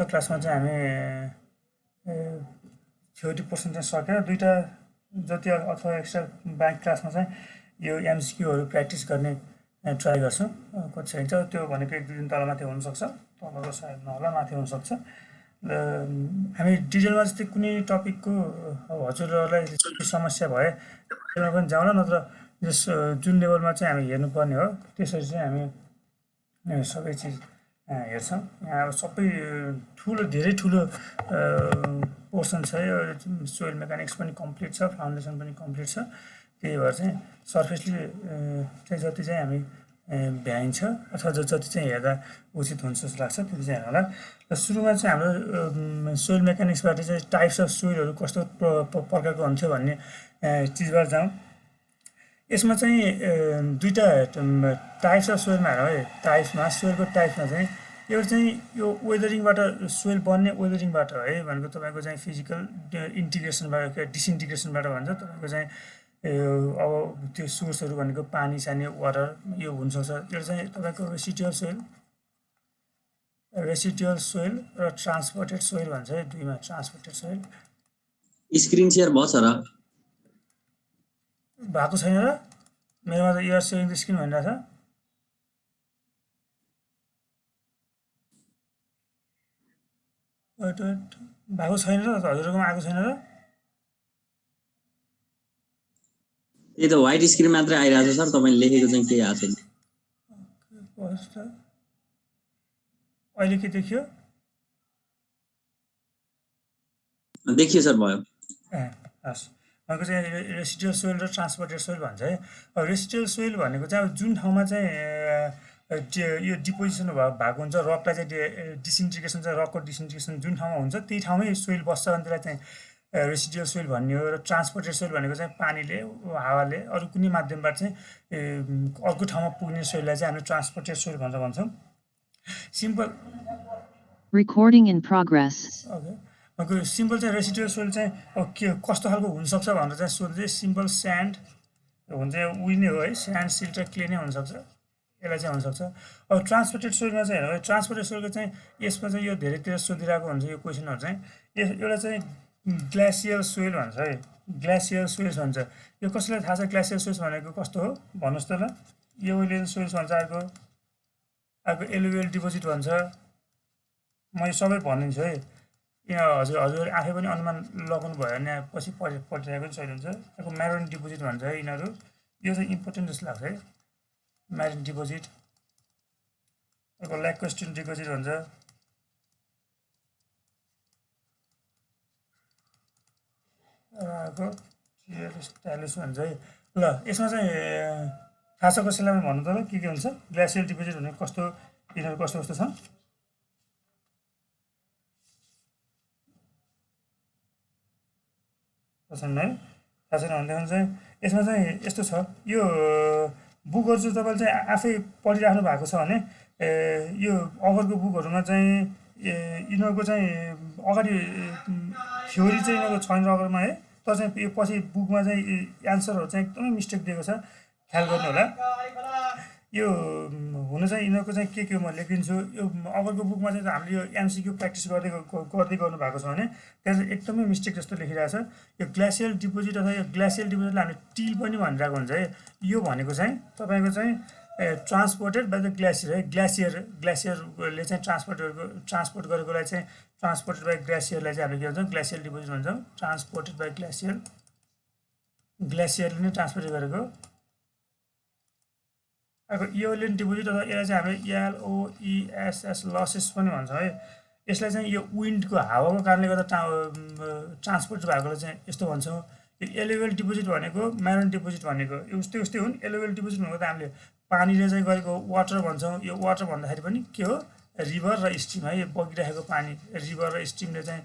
क्लासमा चाहिँ हामी थ्योरी पोर्सन चाहिँ सकेर दुईवटा जति अथवा एक्स्ट्रा ब्याक क्लासमा चाहिँ यो एमसिक्यूहरू प्र्याक्टिस गर्ने ट्राई गर्छौँ। कति चाहिन्छ त्यो भनेको 1-2 दिन तलमाथि हुनसक्छ, तलको सायद नहोला, माथि हुनसक्छ। र हामी डिटेलमा जस्तै कुनै टपिकको अब हजुरहरूलाई समस्या भए त्यसमा पनि जाउँला, नत्र जस जुन लेभलमा चाहिँ हामी हेर्नुपर्ने हो त्यसरी चाहिँ हामी सबै चिज हेर्छौँ। यहाँ अब सबै ठुलो धेरै ठुलो पोर्सन छ, यो सोइल मेकानिक्स पनि कम्प्लिट छ, फाउन्डेसन पनि कम्प्लिट छ। त्यही भएर चाहिँ सर्फेसली चाहिँ जति चाहिँ हामी भ्याइन्छ अथवा जति चाहिँ हेर्दा उचित हुन्छ जस्तो लाग्छ त्यति चाहिँ हेर्नु होला। र सुरुमा चाहिँ हाम्रो सोइल मेकानिक्सबाट चाहिँ टाइप्स अफ सोइलहरू कस्तो प्रकारको हुन्थ्यो भन्ने चिजबाट जाउँ। यसमा चाहिँ दुईवटा टाइप्स अफ सोइलमा हेरौँ है। टाइप्समा सोइलको टाइप्समा चाहिँ एउटा चाहिँ यो वेदरिङबाट सोइल बन्ने वेदरिङबाट है भनेको तपाईँको चाहिँ फिजिकल इन्टिग्रेसनबाट डिसइन्टिग्रेसनबाट भन्छ। तपाईँको चाहिँ अब त्यो सोर्सहरू भनेको पानी सानी वाटर यो हुनसक्छ। एउटा चाहिँ तपाईँको रेसिडुअल सोइल र ट्रान्सपोर्टेड सोइल भन्छ है, दुईमा ट्रान्सपोर्टेड सोइल। स्क्रिन सेयर भयो छ र भएको छैन र? मेरोमा त युआर सेयरिङ द स्क्रिन भनिरहेछ। वेट भएको छैन र? हजुरकोमा आएको छैन र? त्यही त व्हाइट स्क्रिन मात्रै आइरहेछ सर, तपाईले लेखेको चाहिँ केही आएको छैन। अहिले के देखियो? देखियो सर, भयो। हस्, भनेको चाहिँ रेसिडुअल सोइल र ट्रान्सपोर्टेड सोइल भन्छ है। अब रेसिडुअल सोइल भनेको चाहिँ अब जुन ठाउँमा चाहिँ यो डिपोजिसन भएको हुन्छ, रकलाई चाहिँ डिसइन्टिग्रेसन चाहिँ रकको डिसइन्टिग्रेसन जुन ठाउँमा हुन्छ त्यही ठाउँमै सोइल बस्छ भने त्यसलाई चाहिँ रेसिडुअल सोइल भन्ने हो। र ट्रान्सपोर्टेड सोइल भनेको चाहिँ पानीले हावाले अरू कुनै माध्यमबाट चाहिँ अर्को ठाउँमा पुग्ने सोइललाई चाहिँ हामीले ट्रान्सपोर्टेड सोइल भनेर भन्छौँ। Simple recording in progress. Okay, simple चाहिँ रेसिडुअल सोइल चाहिँ अब के कस्तो खालको हुनसक्छ भनेर चाहिँ सोध्दै सिम्पल स्यान्ड हुन्छ, उयो नै हो है, स्यान्ड सिल्ट र क्ले नै हुनसक्छ, यसलाई चाहिँ हुनसक्छ। अब ट्रान्सपोर्टेड सोइलमा चाहिँ हेरौँ है। ट्रान्सपोर्टेड सोइलको चाहिँ यसमा चाहिँ यो धेरैतिर सोधिरहेको हुन्छ यो क्वेसनहरू चाहिँ। एउटा चाहिँ ग्लासियल सोइल भन्छ है, ग्लासियल सोइल्स भन्छ। यो कसैलाई थाहा छ ग्लासियल सोइल्स भनेको कस्तो हो भन्नुहोस् त ल? एलुभियल सोइल्स भन्छ, अर्को एलुभियल डिपोजिट भन्छ। म यो सबै भनिदिन्छु है, यहाँ हजुर आफै पनि अनुमान लगाउनु भयो भने पछि पढिरहेको पनि सही हुन्छ। अर्को म्यारोन डिपोजिट भन्छ है यिनीहरू, यो चाहिँ इम्पोर्टेन्ट जस्तो लाग्छ है, म्यारोन डिपोजिट। अर्को ल्याक्रोस्टिन डिपोजिट भन्छ। अर्को स्टाइलिस भन्छ है। ल यसमा चाहिँ थाहा छ कसैलाई भन्नु त ल के हुन्छ? ग्लासियल डिपोजिट भनेको कस्तो, यिनीहरू कस्तो कस्तो छ? छैन है? थाहा छैन भनेदेखि चाहिँ यसमा चाहिँ यस्तो छ, यो बुकहरू चाहिँ तपाईँले चाहिँ आफै पढिराख्नु भएको छ भने यो अगाडिको बुकहरूमा चाहिँ यिनीहरूको चाहिँ अगाडि थ्योरी चाहिँ यिनीहरूको छैन अगाडिमा है। तर चाहिँ यो पछि बुकमा चाहिँ एन्सरहरू चाहिँ एकदमै मिस्टेक दिएको छ, ख्याल गर्नु होला। यो हुन चाहिँ यिनीहरूको चाहिँ के म लेखिदिन्छु। यो अगाडिको बुकमा चाहिँ हामीले यो एमसिक्यू प्र्याक्टिस गर्दै गर्नु भएको छ भने त्यहाँ चाहिँ एकदमै मिस्टेक जस्तो लेखिरहेको छ। यो ग्लासियल डिपोजिट अथवा यो ग्लासियल डिपोजिटलाई हामीले टिल पनि भनिरहेको हुन्छ है। यो भनेको चाहिँ तपाईँको चाहिँ ट्रान्सपोर्टेड बाई द ग्लासियर है। ग्लासियरले चाहिँ ट्रान्सपोर्ट गरेकोलाई चाहिँ ट्रान्सपोर्टेड बाई ग्लासियरलाई चाहिँ हामीले के भन्छौँ? ग्लासियल डिपोजिट भन्छौँ। ट्रान्सपोर्टेड बाई ग्लासियर, ग्लासियरले नै ट्रान्सपोर्ट गरेको। अब इओलियन डिपोजिट अथवा यसलाई चाहिँ हामीले एलओइएसएस लसेस पनि भन्छ है। यसलाई चाहिँ यो विन्डको हावाको कारणले गर्दा ट्रान्सपोर्ट भएकोलाई चाहिँ यस्तो भन्छौँ। यो एलुभियल डिपोजिट भनेको म्यारोन डिपोजिट भनेको उस्तै उस्तै हुन्। एलुभियल डिपोजिट भनेको त हामीले पानीले चाहिँ गरेको वाटर भन्छौँ। यो वाटर भन्दाखेरि पनि के हो? रिभर र स्ट्रिम है, यो बगिरहेको पानी रिभर र स्ट्रिमले चाहिँ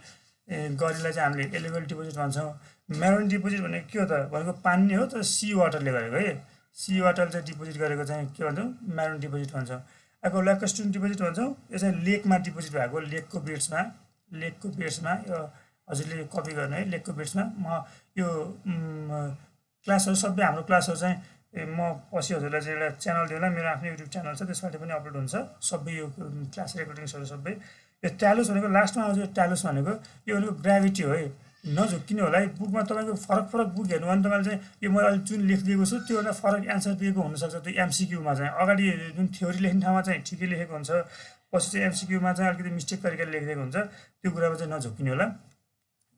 गरेलाई चाहिँ हामीले एलुभियल डिपोजिट भन्छौँ। म्यारोन डिपोजिट भनेको के हो त भनेको पानी नै हो, तर सी वाटरले गरेको है। सी वाटर चाहिँ डिपोजिट गरेको चाहिँ के भन्छौँ? म्यारोन डिपोजिट भन्छौँ। अर्को ल्याक्रोस्टिन डिपोजिट भन्छौँ। यो चाहिँ लेकमा डिपोजिट भएको, लेकको बेड्समा यो हजुरले कपी गर्नु है, लेकको बेड्समा। म यो क्लासहरू सबै हाम्रो क्लासहरू चाहिँ म पछि हजुरलाई चाहिँ एउटा च्यानल दिउँला, मेरो आफ्नो युट्युब च्यानल छ, त्यसबाट पनि अपलोड हुन्छ सबै यो क्लास रेकर्डिङ्सहरू सबै। यो ट्यालोस भनेको लास्टमा आउँछ यो ट्यालोस भनेको यो भनेको ग्राभिटी हो है नझुक्किने होला है बुकमा तपाईँको फरक फरक बुक हेर्नु भने तपाईँले चाहिँ यो मैले अहिले जुन लेखिदिएको छु त्योभन्दा फरक एन्सर दिएको हुनसक्छ त्यो एमसिक्यूमा चाहिँ अगाडि जुन थ्योरी लेख्ने ठाउँमा चाहिँ ठिकै लेखेको हुन्छ पछि चाहिँ एमसिक्यूमा चाहिँ अलिकति मिस्टेक तरिकाले लेखिदिएको हुन्छ त्यो कुरामा चाहिँ नझुक्किने होला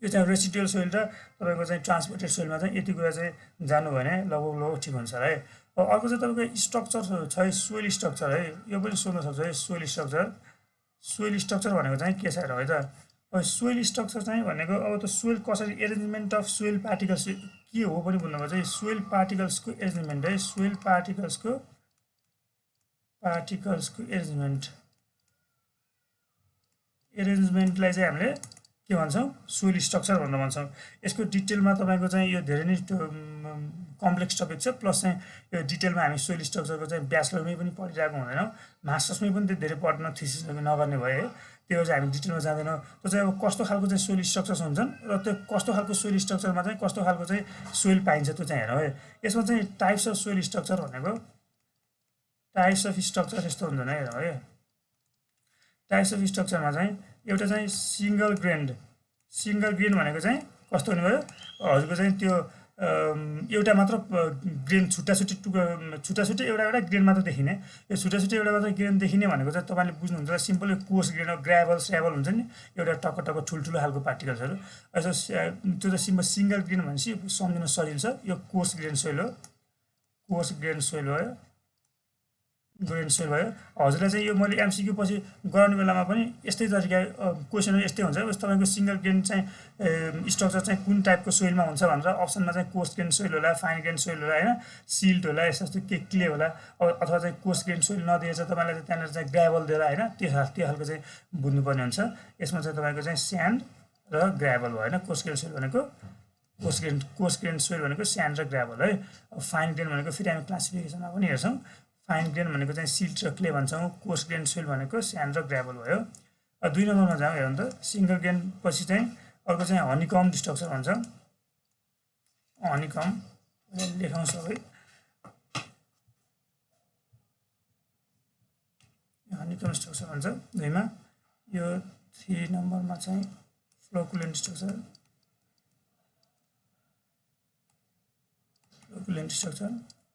यो चाहिँ रेसिडुअल सोइल र तपाईँको चाहिँ ट्रान्सपोर्टेड सोइलमा चाहिँ यति कुरा चाहिँ जानु भने लगभग ठिक हुन्छ है अर्को चाहिँ तपाईँको स्ट्रक्चर छ है सोइल स्ट्रक्चर है यो पनि सोध्न सक्छ है सोइल स्ट्रक्चर भनेको चाहिँ के छ र है त अब सोइल स्ट्रक्चर चाहिँ भनेको अब त सोइल कसरी एरेन्जमेन्ट अफ सोइल पार्टिकल्स के हो पनि भन्नुभयो चाहिँ सोइल पार्टिकल्सको एरेन्जमेन्ट है सोइल पार्टिकल्सको एरेन्जमेन्टलाई चाहिँ हामीले के भन्छौँ सोइल स्ट्रक्चर भनेर भन्छौँ यसको डिटेलमा तपाईँको चाहिँ यो धेरै नै कम्प्लेक्स टपिक छ प्लस चाहिँ यो डिटेलमा हामी सोइल स्ट्रक्चरको चाहिँ ब्याचलरमै पनि पढिरहेको हुँदैनौँ मास्टर्समै पनि त्यो धेरै पढ्न थिसिस नगर्ने भए है त्यो चाहिँ हामी डिटेलमा जाँदैनौँ त्यो चाहिँ अब कस्तो खालको चाहिँ सोइल स्ट्रक्चर्स हुन्छन् र त्यो कस्तो खालको सोइल स्ट्रक्चरमा चाहिँ कस्तो खालको चाहिँ सोइल पाइन्छ त्यो चाहिँ हेरौँ है यसमा चाहिँ टाइप्स अफ सोइल स्ट्रक्चर भनेको टाइप्स अफ स्ट्रक्चर यस्तो हुँदैन हेरौँ है टाइप्स अफ स्ट्रक्चरमा चाहिँ एउटा चाहिँ सिङ्गल ग्रेन भनेको चाहिँ कस्तो हुने भयो हजुरको चाहिँ त्यो एउटा मात्र ग्रेन छुट्टा एउटा ग्रेन मात्र देखिने यो छुट्टा एउटा मात्र ग्रेन देखिने भनेको चाहिँ तपाईँले बुझ्नुहुन्छ सिम्पल यो कोर्स ग्रेन ग्राभल स्याभल हुन्छ नि एउटा टक्क ठुल्ठुलो खालको पार्टिकल्सहरू यसो त्यो चाहिँ सिङ्गल ग्रेन भनेपछि सम्झिन सजिलो छ यो कोर्स ग्रेन सोइल हो ग्रेन सोइल भयो हजुरलाई चाहिँ यो मैले एमसिक्यू पछि गराउने बेलामा पनि यस्तै तरिका क्वेसनहरू यस्तै हुन्छ जस्तो तपाईँको सिङ्गल ग्रेन चाहिँ स्ट्रक्चर चाहिँ कुन टाइपको सोइलमा हुन्छ भनेर अप्सनमा चाहिँ कोर्स ग्रेन सोइल होला फाइन ग्रेन सोइल होला होइन सिल्ट होला यस्तो के क्ले होला अथवा चाहिँ कोर्स ग्रेन सोइल नदिएछ तपाईँलाई चाहिँ त्यहाँनिर चाहिँ ग्राभल दिएर होइन त्यो खालको चाहिँ बुझ्नुपर्ने हुन्छ यसमा चाहिँ तपाईँको चाहिँ स्यान्ड र ग्राभल भयो होइन कोर्स ग्रेन सोइल भनेको कोर्स ग्रेन सोइल भनेको स्यान्ड र ग्राभल है फाइन ग्रेन भनेको फेरि हामी क्लासिफिकेसनमा पनि हेर्छौँ फाइन ग्रेन भनेको चाहिँ सिल्ट र क्ले भन्छौँ कोर्स ग्रेन सोइल भनेको स्यान्ड र ग्राभल भयो 2 नम्बरमा जाउँ हेरौँ त सिङ्गल ग्रेन पछि चाहिँ अर्को चाहिँ हनीकम स्ट्रक्चर भन्छ हनीकम लेखौँ सबै हनीकम स्ट्रक्चर भन्छ 2मा यो 3 नम्बरमा चाहिँ फ्लोकुलेन्ट स्ट्रक्चर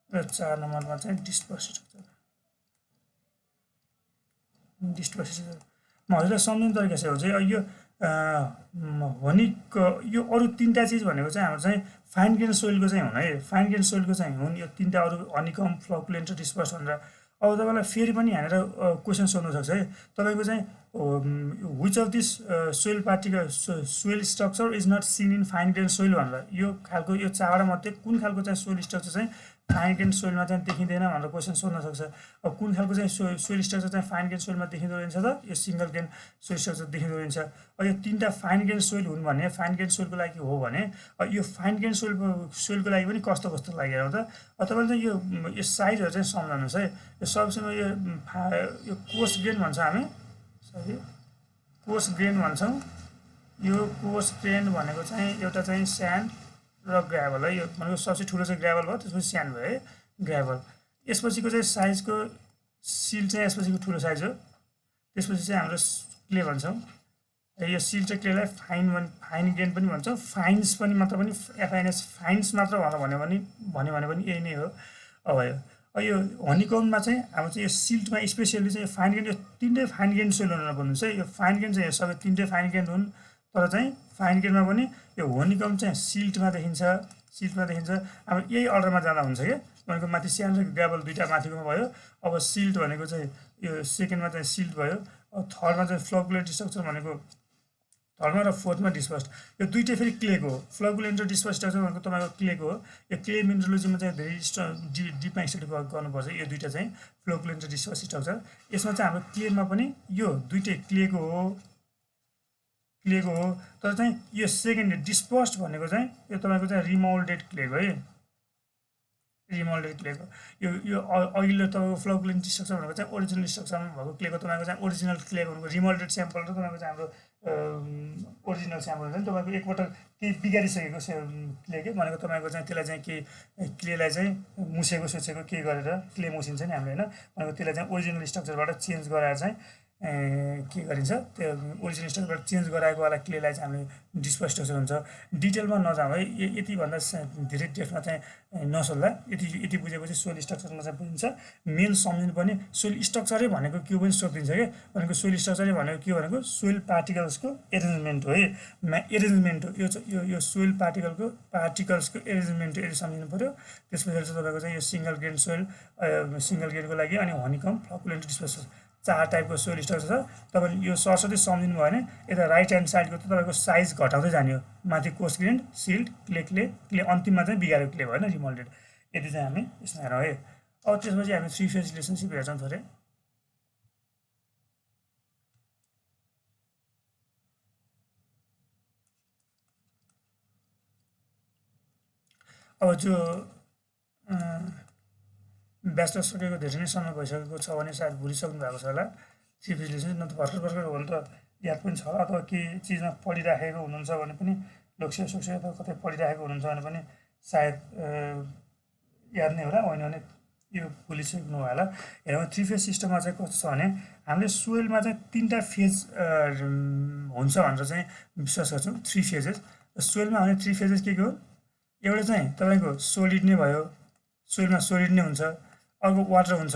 र 4 नम्बरमा चाहिँ डिस्पर्स स्ट्रक्चर म हजुरलाई सम्झिने तरिका चाहिँ हो चाहिँ यो यो अरू 3टा चिज भनेको चाहिँ हाम्रो चाहिँ फाइन ग्रेन सोइलको चाहिँ हुन है फाइन ग्रेन सोइलको चाहिँ हुन् यो 3टा अरू हनीकम फ्लोकुलेन्ट र डिस्पर्स भनेर अब तपाईँलाई फेरि पनि यहाँनिर क्वेसन सोध्न सक्छ है तपाईँको चाहिँ which of this soil structure is not seen in fine grain soil भनेर यो खालको यो 4वटा मध्ये कुन खालको चाहिँ सोइल स्ट्रक्चर चाहिँ फाइन ग्रेन सोइलमा चाहिँ देखिँदैन भनेर क्वेसन सोध्न सक्छ अब कुन खालको चाहिँ सोइल स्ट्रक्चर चाहिँ फाइन ग्रेन सोइलमा देखिँदो रहेछ त यो सिङ्गल ग्रेन सोइल स्ट्रक्चर देखिँदो रहेछ अब यो 3टा फाइन ग्रेन सोइल हुन् भने फाइन ग्रेन सोइलको लागि हो भने यो फाइन ग्रेन सोइलको लागि पनि कस्तो लागेर त तपाईँले चाहिँ यो साइजहरू चाहिँ सम्झाउनुहोस् है यो सबैसँग यो कोर्स ग्रेन भन्छ हामी सरी कोर्स ग्रेन भन्छौँ यो कोर्स ग्रेन भनेको चाहिँ एउटा चाहिँ स्यान्ड र ग्राभल है यो भनेको सबसे ठुलो चाहिँ ग्राभल भयो त्यसपछि स्यान्ड भयो है ग्राभल यसपछिको चाहिँ साइजको सिल चाहिँ यसपछिको ठुलो साइज हो त्यसपछि चाहिँ हाम्रो क्ले भन्छौँ यो सिल चाहिँ क्लेलाई फाइन ग्रेन पनि भन्छौँ फाइन्स पनि मात्र पनि एफआइएनएस फाइन्स मात्र भन्यो भने पनि यही नै हो अब यो हनीकममा चाहिँ हाम्रो चाहिँ यो सिल्टमा स्पेसियली चाहिँ फाइन ग्रेन यो 3टै फाइन ग्रेन सोइल भनेर भन्नुहुन्छ है यो फाइन ग्रेन चाहिँ सबै 3टै फाइन ग्रेन हुन् तर चाहिँ फाइन ग्रेनमा पनि यो हनीकम चाहिँ सिल्टमा देखिन्छ अब यही अर्डरमा जाँदा हुन्छ क्या भनेको माथि स्यान्ड र ग्राभल 2टा माथिकोमा भयो अब सिल्ट भनेको चाहिँ यो सेकेन्डमा चाहिँ सिल्ट भयो थर्डमा चाहिँ फ्लोकुलेन्ट स्ट्रक्चर भनेको थर्डमा र फोर्थमा डिस्पर्स यो 2टै फेरि क्लेको हो फ्लोकुलेन्ट र डिस्पर्स स्ट्रक्चर भनेको तपाईँको क्लेको हो यो क्ले मिनरोलोजीमा चाहिँ धेरै डिपमा स्टडी गर्नुपर्छ यो 2टा चाहिँ फ्लोकुलेन्ट र डिस्पर्स स्ट्रक्चर यसमा चाहिँ हाम्रो क्लेमा पनि यो 2टै क्लेको हो तर चाहिँ यो सेकेन्ड डिस्पर्स्ड भनेको चाहिँ यो तपाईँको चाहिँ रिमोल्डेड क्लेको है यो अघिल्लो तपाईँको फ्लोकुलेन्ट स्ट्रक्चर भनेको चाहिँ ओरिजिनल स्ट्रक्चरमा भएको क्लेको तपाईँको चाहिँ ओरिजिनल क्ले भनेको रिमोल्डेड स्याम्पल र तपाईँको चाहिँ हाम्रो ओरिजिनल स्याम्पल हुन्छ नि तपाईँको एकपल्ट केही बिगारिसकेको क्ले के भनेको तपाईँको चाहिँ त्यसलाई चाहिँ के क्लेलाई चाहिँ मुसेको सोचेको के गरेर क्ले मुसिन्छ नि हामीले होइन भनेको त्यसलाई चाहिँ ओरिजिनल स्ट्रक्चरबाट चेन्ज गराएर चाहिँ के गरिन्छ त्यो ओरिजिनल स्ट्रक्चरबाट चेन्ज गराएको वाला क्लेलाई चाहिँ हामीले डिस्पर्स स्ट्रक्चर हुन्छ डिटेलमा नजाउँ है यतिभन्दा धेरै डेप्थमा चाहिँ नसोध्ला यति बुझेपछि सोइल स्ट्रक्चरमा चाहिँ बुझिन्छ मेन सम्झिनु पनि सोइल स्ट्रक्चरै भनेको के पनि सोधिदिन्छ कि भनेको सोइल स्ट्रक्चरै भनेको के भनेको सोइल पार्टिकल्सको एरेन्जमेन्ट हो है एरेन्जमेन्ट हो यो सोइल पार्टिकल्सको एरेन्जमेन्ट यदि सम्झिनु पऱ्यो त्यस पछाडि चाहिँ तपाईँको चाहिँ यो सिङ्गल ग्रेन सोइल सिङ्गल ग्रेनको लागि अनि हनीकम्ब फ्लकुलेन्ट डिस्पर्सन 4 टाइपको सोइल स्ट्रक्चर छ तपाईँले यो सरस्वती सम्झिनु भयो भने यता राइट ह्यान्ड साइडको त तपाईँको साइज घटाउँदै जाने हो माथि कोर्स ग्रेन सिल्ड क्ले अन्तिममा चाहिँ बिगारेको क्ले भएन रिमोल्डेड यति चाहिँ हामी यसमा हेरौँ है अब त्यसपछि हामी 3 फेज रिलेसनसिप हेर्छौँ थोरै अब जो ब्याचलर सकेको धेरै नै समय भइसकेको छ भने सायद भुलिसक्नु भएको छ होला 3 फेज रिलेसनसिप न त भर्खर हो भने त याद पनि छ अथवा केही चिजमा पढिराखेको हुनुहुन्छ भने पनि लोकसेवा सोक्सेवा अथवा कतै पढिराखेको हुनुहुन्छ भने पनि सायद याद नै होला होइन भने यो भुलिसक्नु होला हेरौँ 3 फेज सिस्टममा चाहिँ कस्तो छ भने हामीले सोइलमा चाहिँ 3टा फेज हुन्छ भनेर चाहिँ विश्वास गर्छौँ 3 फेजेस सोइलमा हुने 3 फेजेस के हो एउटा चाहिँ तपाईँको सोलिड नै भयो सोइलमा सोलिड नै हुन्छ अर्को वाटर हुन्छ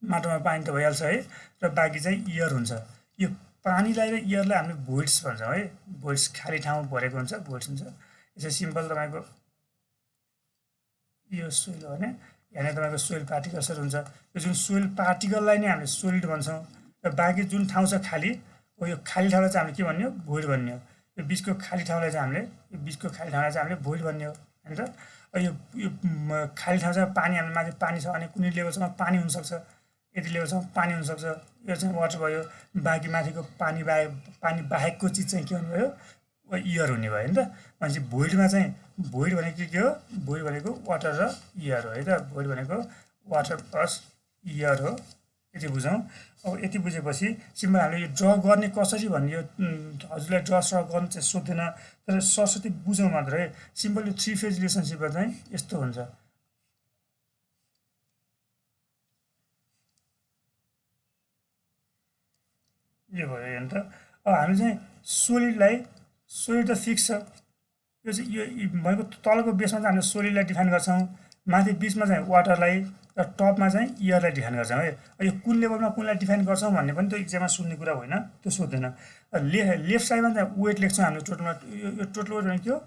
माटोमा पानी त भइहाल्छ है र बाँकी चाहिँ इयर हुन्छ यो पानीलाई र इयरलाई हामीले भोइड्स भन्छौँ है भोइड्स खाली ठाउँ भरेको हुन्छ भोइड्स हुन्छ यसो सिम्पल तपाईँको यो सोइल हो भने यहाँ तपाईँको सोइल पार्टिकल्सहरू हुन्छ यो जुन सोइल पार्टिकललाई नै हामीले सोलिड भन्छौँ र बाँकी जुन ठाउँ छ खाली हो यो खाली ठाउँलाई चाहिँ हामीले के भन्ने हो भोइड भन्ने हो यो बिचको खाली ठाउँलाई चाहिँ हामीले भोइड भन्ने हो होइन त यो खाली ठाउँ चाहिँ पानी हाम्रो माथि पानी छ भने कुनै लेभलसम्म पानी हुनसक्छ यति लेभलसम्म पानी हुनसक्छ यो चाहिँ वाटर भयो बाँकी माथिको पानी बाहेकको चिज चाहिँ के हुने भयो इयर हुने भयो नि त भनेपछि भोइडमा चाहिँ भोइड भनेको के हो भोइड भनेको वाटर र इयर हो है त भोइड भनेको वाटर प्लस इयर हो यति बुझौँ अब यति बुझेपछि सिम्पल हामीले यो ड्र गर्ने कसरी भन्ने यो हजुरलाई ड्र गर्नु चाहिँ सोध्दैन तर सरस्वती बुझौँ मात्रै सिम्पल यो 3 फेज रिलेसनसिपमा चाहिँ यस्तो हुन्छ यो भयो हेर्नु त अब हामी चाहिँ सोलिड त फिक्स छ यो चाहिँ यो भनेको तलको बेसमा चाहिँ हामीले सोलिडलाई डिफाइन गर्छौँ माथि बिचमा चाहिँ वाटरलाई र टपमा चाहिँ इयरलाई डिफाइन गर्छौँ है यो कुन लेभलमा कुनलाई डिफाइन गर्छौँ भन्ने पनि त इक्जाममा सुन्ने कुरा होइन त्यो सोध्दैन लेफ्ट साइडमा चाहिँ वेट लेख्छौँ हामीले टोटलमा यो टोटल वेट भनेको के हो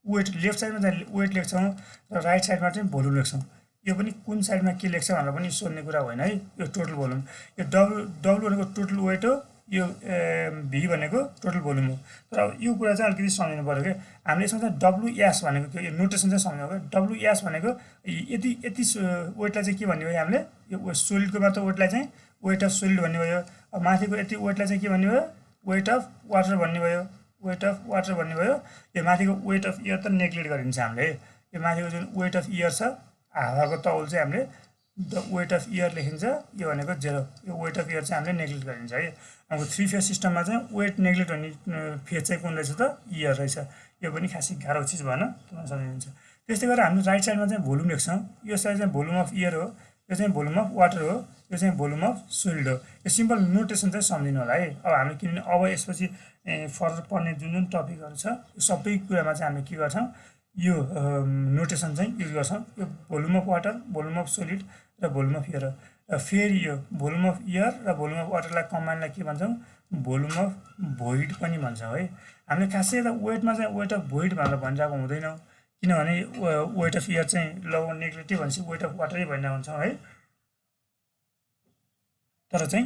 वेट लेफ्ट साइडमा चाहिँ वेट लेख्छौँ र राइट साइडमा चाहिँ भोल्युम लेख्छौँ यो पनि कुन साइडमा के लेख्छ भनेर पनि सोध्ने कुरा होइन है यो टोटल भोल्युम यो डब्लु भनेको टोटल वेट हो यो भी भनेको टोटल भोल्युम हो तर अब यो कुरा चाहिँ अलिकति सम्झिनु पऱ्यो कि हामीले यसमा चाहिँ डब्लुएस भनेको के यो नोटेसन चाहिँ सम्झिनु पऱ्यो डब्लुएस भनेको यति वेटलाई चाहिँ के भन्ने भयो हामीले यो सोलिडको मात्र वेटलाई चाहिँ वेट अफ सोलिड भन्ने भयो अब माथिको यति वेटलाई चाहिँ के भन्ने भयो वेट अफ वाटर भन्ने भयो यो माथिको वेट अफ इयर त नेग्लेक्ट गरिन्छ हामीले यो माथिको जुन वेट अफ इयर छ हावाको तौल चाहिँ हामीले वेट अफ इयर लेखिन्छ यो भनेको 0 यो वेट अफ इयर चाहिँ हामीले नेग्लेक्ट गरिन्छ है अब 3 फेज सिस्टममा चाहिँ वेट नेग्लेक्ट हुने फेज चाहिँ कुन रहेछ त इयर रहेछ यो पनि खासै गाह्रो चिज भएन तपाईँ सम्झिनुहुन्छ त्यस्तै गरेर हामीले राइट साइडमा चाहिँ भोल्युम लेख्छौँ यो साइड चाहिँ भोल्युम अफ इयर हो यो चाहिँ भोल्युम अफ वाटर हो यो चाहिँ भोल्युम अफ सोलिड हो यो सिम्पल नोटेसन चाहिँ सम्झिनु होला है अब हामीले किनभने अब यसपछि फर्दर पढ्ने जुन टपिकहरू छ यो सबै कुरामा चाहिँ हामीले के गर्छौँ यो नोटेसन चाहिँ युज गर्छौँ यो volume of water volume of solid र भोल्युम अफ इयर र फेरि यो भोल्युम अफ इयर र भोल्युम अफ वाटरलाई कम्बाइनलाई के भन्छौँ भोल्युम अफ भोइड पनि भन्छौँ है हामीले खासै त वेटमा चाहिँ वेट अफ भोइड भनेर भनिरहेको हुँदैनौँ किनभने वेट अफ इयर चाहिँ ल नेग्लेक्टिभ भनेपछि वेट अफ वाटरै भनिरहेको हुन्छौँ है तर चाहिँ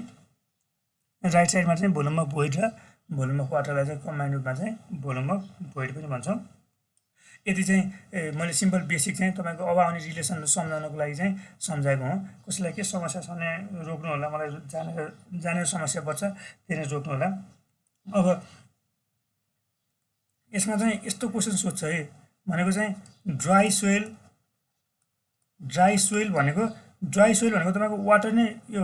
राइट साइडमा चाहिँ भोल्युम अफ भोइड र भोल्युम अफ वाटरलाई चाहिँ कम्बाइन्ड रूपमा चाहिँ भोल्युम अफ भोइड पनि भन्छौँ यति चाहिँ मैले सिम्पल बेसिक चाहिँ तपाईँको अब आउने रिलेसनहरू सम्झाउनको लागि चाहिँ सम्झाएको हुँ कसैलाई के समस्या छ भने रोक्नु होला मलाई जानेर समस्या पर्छ त्यही रोक्नु होला अब यसमा चाहिँ यस्तो क्वेसन सोध्छ है भनेको चाहिँ ड्राई सोइल भनेको तपाईँको वाटर नै यो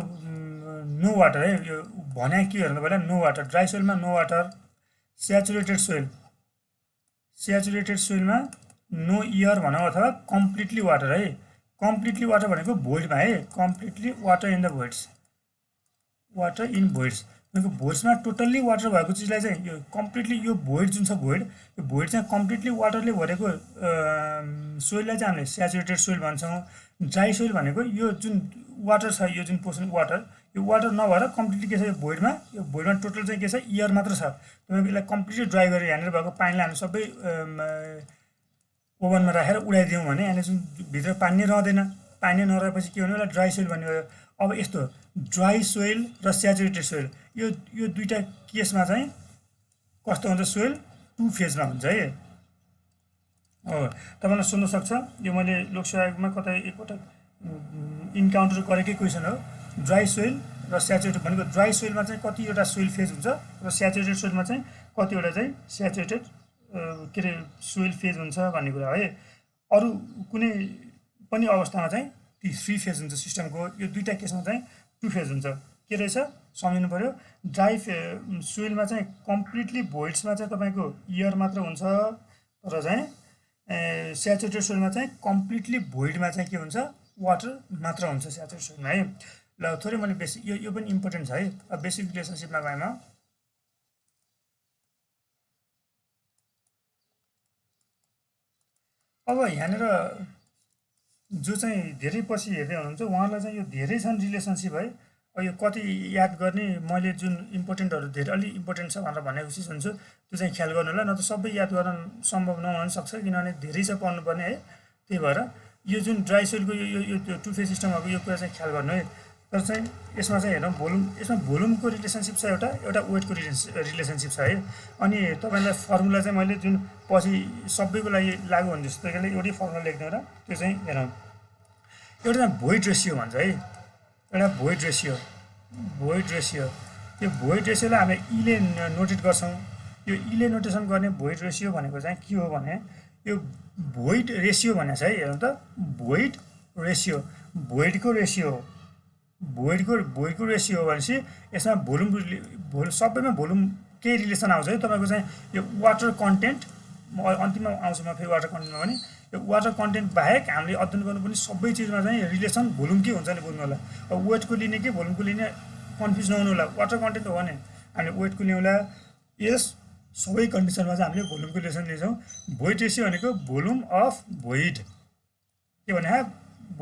नो वाटर है यो भने के भन्नु पर्दा नो वाटर ड्राई सोइलमा नो वाटर स्याचुरेटेड सोइलमा नो इयर भनौँ अथवा कम्प्लिटली वाटर है कम्प्लिटली वाटर भनेको भोइडमा है completely water in the voids water in voids भनेको भोइड्समा टोटल्ली वाटर भएको चिजलाई चाहिँ यो कम्प्लिटली यो भोइड जुन छ भोइड यो भोइड चाहिँ कम्प्लिटली वाटरले भरेको सोइललाई चाहिँ हामीले स्याचुरेटेड सोइल भन्छौँ ड्राई सोइल भनेको यो जुन वाटर छ यो जुन पोर्सन वाटर यो वाटर नभएर कम्प्लिटली के छ यो भोइडमा टोटल चाहिँ के छ एयर मात्र छ तपाईँको यसलाई कम्प्लिटली ड्राई गरेर यहाँनिर भएको पानीलाई हामी सबै ओभनमा राखेर उडाइदियौँ भने यहाँनिर जुन भित्र पानी रहँदैन पानी नरहेपछि के हुने होला ड्राई सोइल भन्ने भयो अब यस्तो ड्राई सोइल र स्याचुरेटेड सोइल यो दुईटा केसमा चाहिँ कस्तो हुन्छ सोइल टु फेजमा हुन्छ है हो तपाईँलाई सोध्न सक्छ यो मैले लोकसेवा आयोगमा कतै एकपटक इन्काउन्टर गरेकै क्वेसन हो ड्राई सोइल र स्याचुरेटेड भनेको ड्राई सोइलमा चाहिँ कतिवटा सोइल फेज हुन्छ र स्याचुरेटेड सोइलमा चाहिँ कतिवटा चाहिँ स्याचुरेटेड के अरे सोइल फेज हुन्छ भन्ने कुरा है अरू कुनै पनि अवस्थामा चाहिँ ती 3 फेज हुन्छ सिस्टमको यो दुईटा केसमा चाहिँ 2 फेज हुन्छ के रहेछ सम्झिनु पर्यो ड्राई सोइलमा चाहिँ कम्प्लिटली भोइड्समा चाहिँ तपाईँको एयर मात्र हुन्छ तर चाहिँ स्याचुरेटेड सोइलमा चाहिँ कम्प्लिटली भोइडमा चाहिँ के हुन्छ वाटर मात्र हुन्छ स्याचुरेटेड सोइलमा है ल थोरै मैले बेसिक यो पनि इम्पोर्टेन्ट छ है अब बेसिक रिलेसनसिपमा गएमा अब यहाँनिर जो चाहिँ धेरै पछि हेर्दै हुनुहुन्छ उहाँलाई चाहिँ यो धेरै छन् रिलेसनसिप है अब यो कति याद गर्ने मैले जुन इम्पोर्टेन्टहरू धेरै अलि इम्पोर्टेन्ट छ भनेर भनेको चिज हुन्छु त्यो चाहिँ ख्याल गर्नु होला न त सबै याद गर्न सम्भव नहुन सक्छ किनभने धेरै छ पढ्नुपर्ने है त्यही भएर यो जुन ड्राई सोइलको यो टु फेज सिस्टमहरूको यो कुरा चाहिँ ख्याल गर्नु है तर चाहिँ यसमा चाहिँ हेरौँ भोल्युम यसमा भोल्युमको रिलेसनसिप छ एउटा वेटको रिलेसनसिप छ है अनि तपाईँलाई फर्मुला चाहिँ मैले जुन पछि सबैको लागि लागु हुन्छ जस्तो कि एउटै फर्मुला लेख्नु र त्यो चाहिँ हेरौँ एउटा चाहिँ भोइड रेसियो भन्छ है एउटा भोइड रेसियो यो भोइड रेसियोलाई हामीले इले नोटेट गर्छौँ यो इले नोटेसन गर्ने भोइड रेसियो भनेको चाहिँ के हो भने यो भोइड रेसियो भनेको छ है हेर्नु त भोइड रेसियो भोइडको रेसियो भोइडको रेसियो भनेपछि यसमा भोल्युम सबैमा भोल्युम केही रिलेसन आउँछ है तपाईँको चाहिँ यो वाटर कन्टेन्ट म अन्तिममा आउँछु म फेरि वाटर कन्टेन्टमा पनि यो वाटर कन्टेन्ट बाहेक हामीले अध्ययन गर्नुपर्ने सबै चिजमा चाहिँ रिलेसन भोल्युम के हुन्छ नि बुझ्नु होला अब वेटको लिने कि भोल्युमको लिने कन्फ्युज नहुनु होला वाटर कन्टेन्ट हो भने हामीले वेटको ल्याउँला यस सबै कन्डिसनमा चाहिँ हामीले भोल्युमको रिलेसन लिन्छौँ भोइड रेसियो भनेको भोल्युम अफ भोइड के भने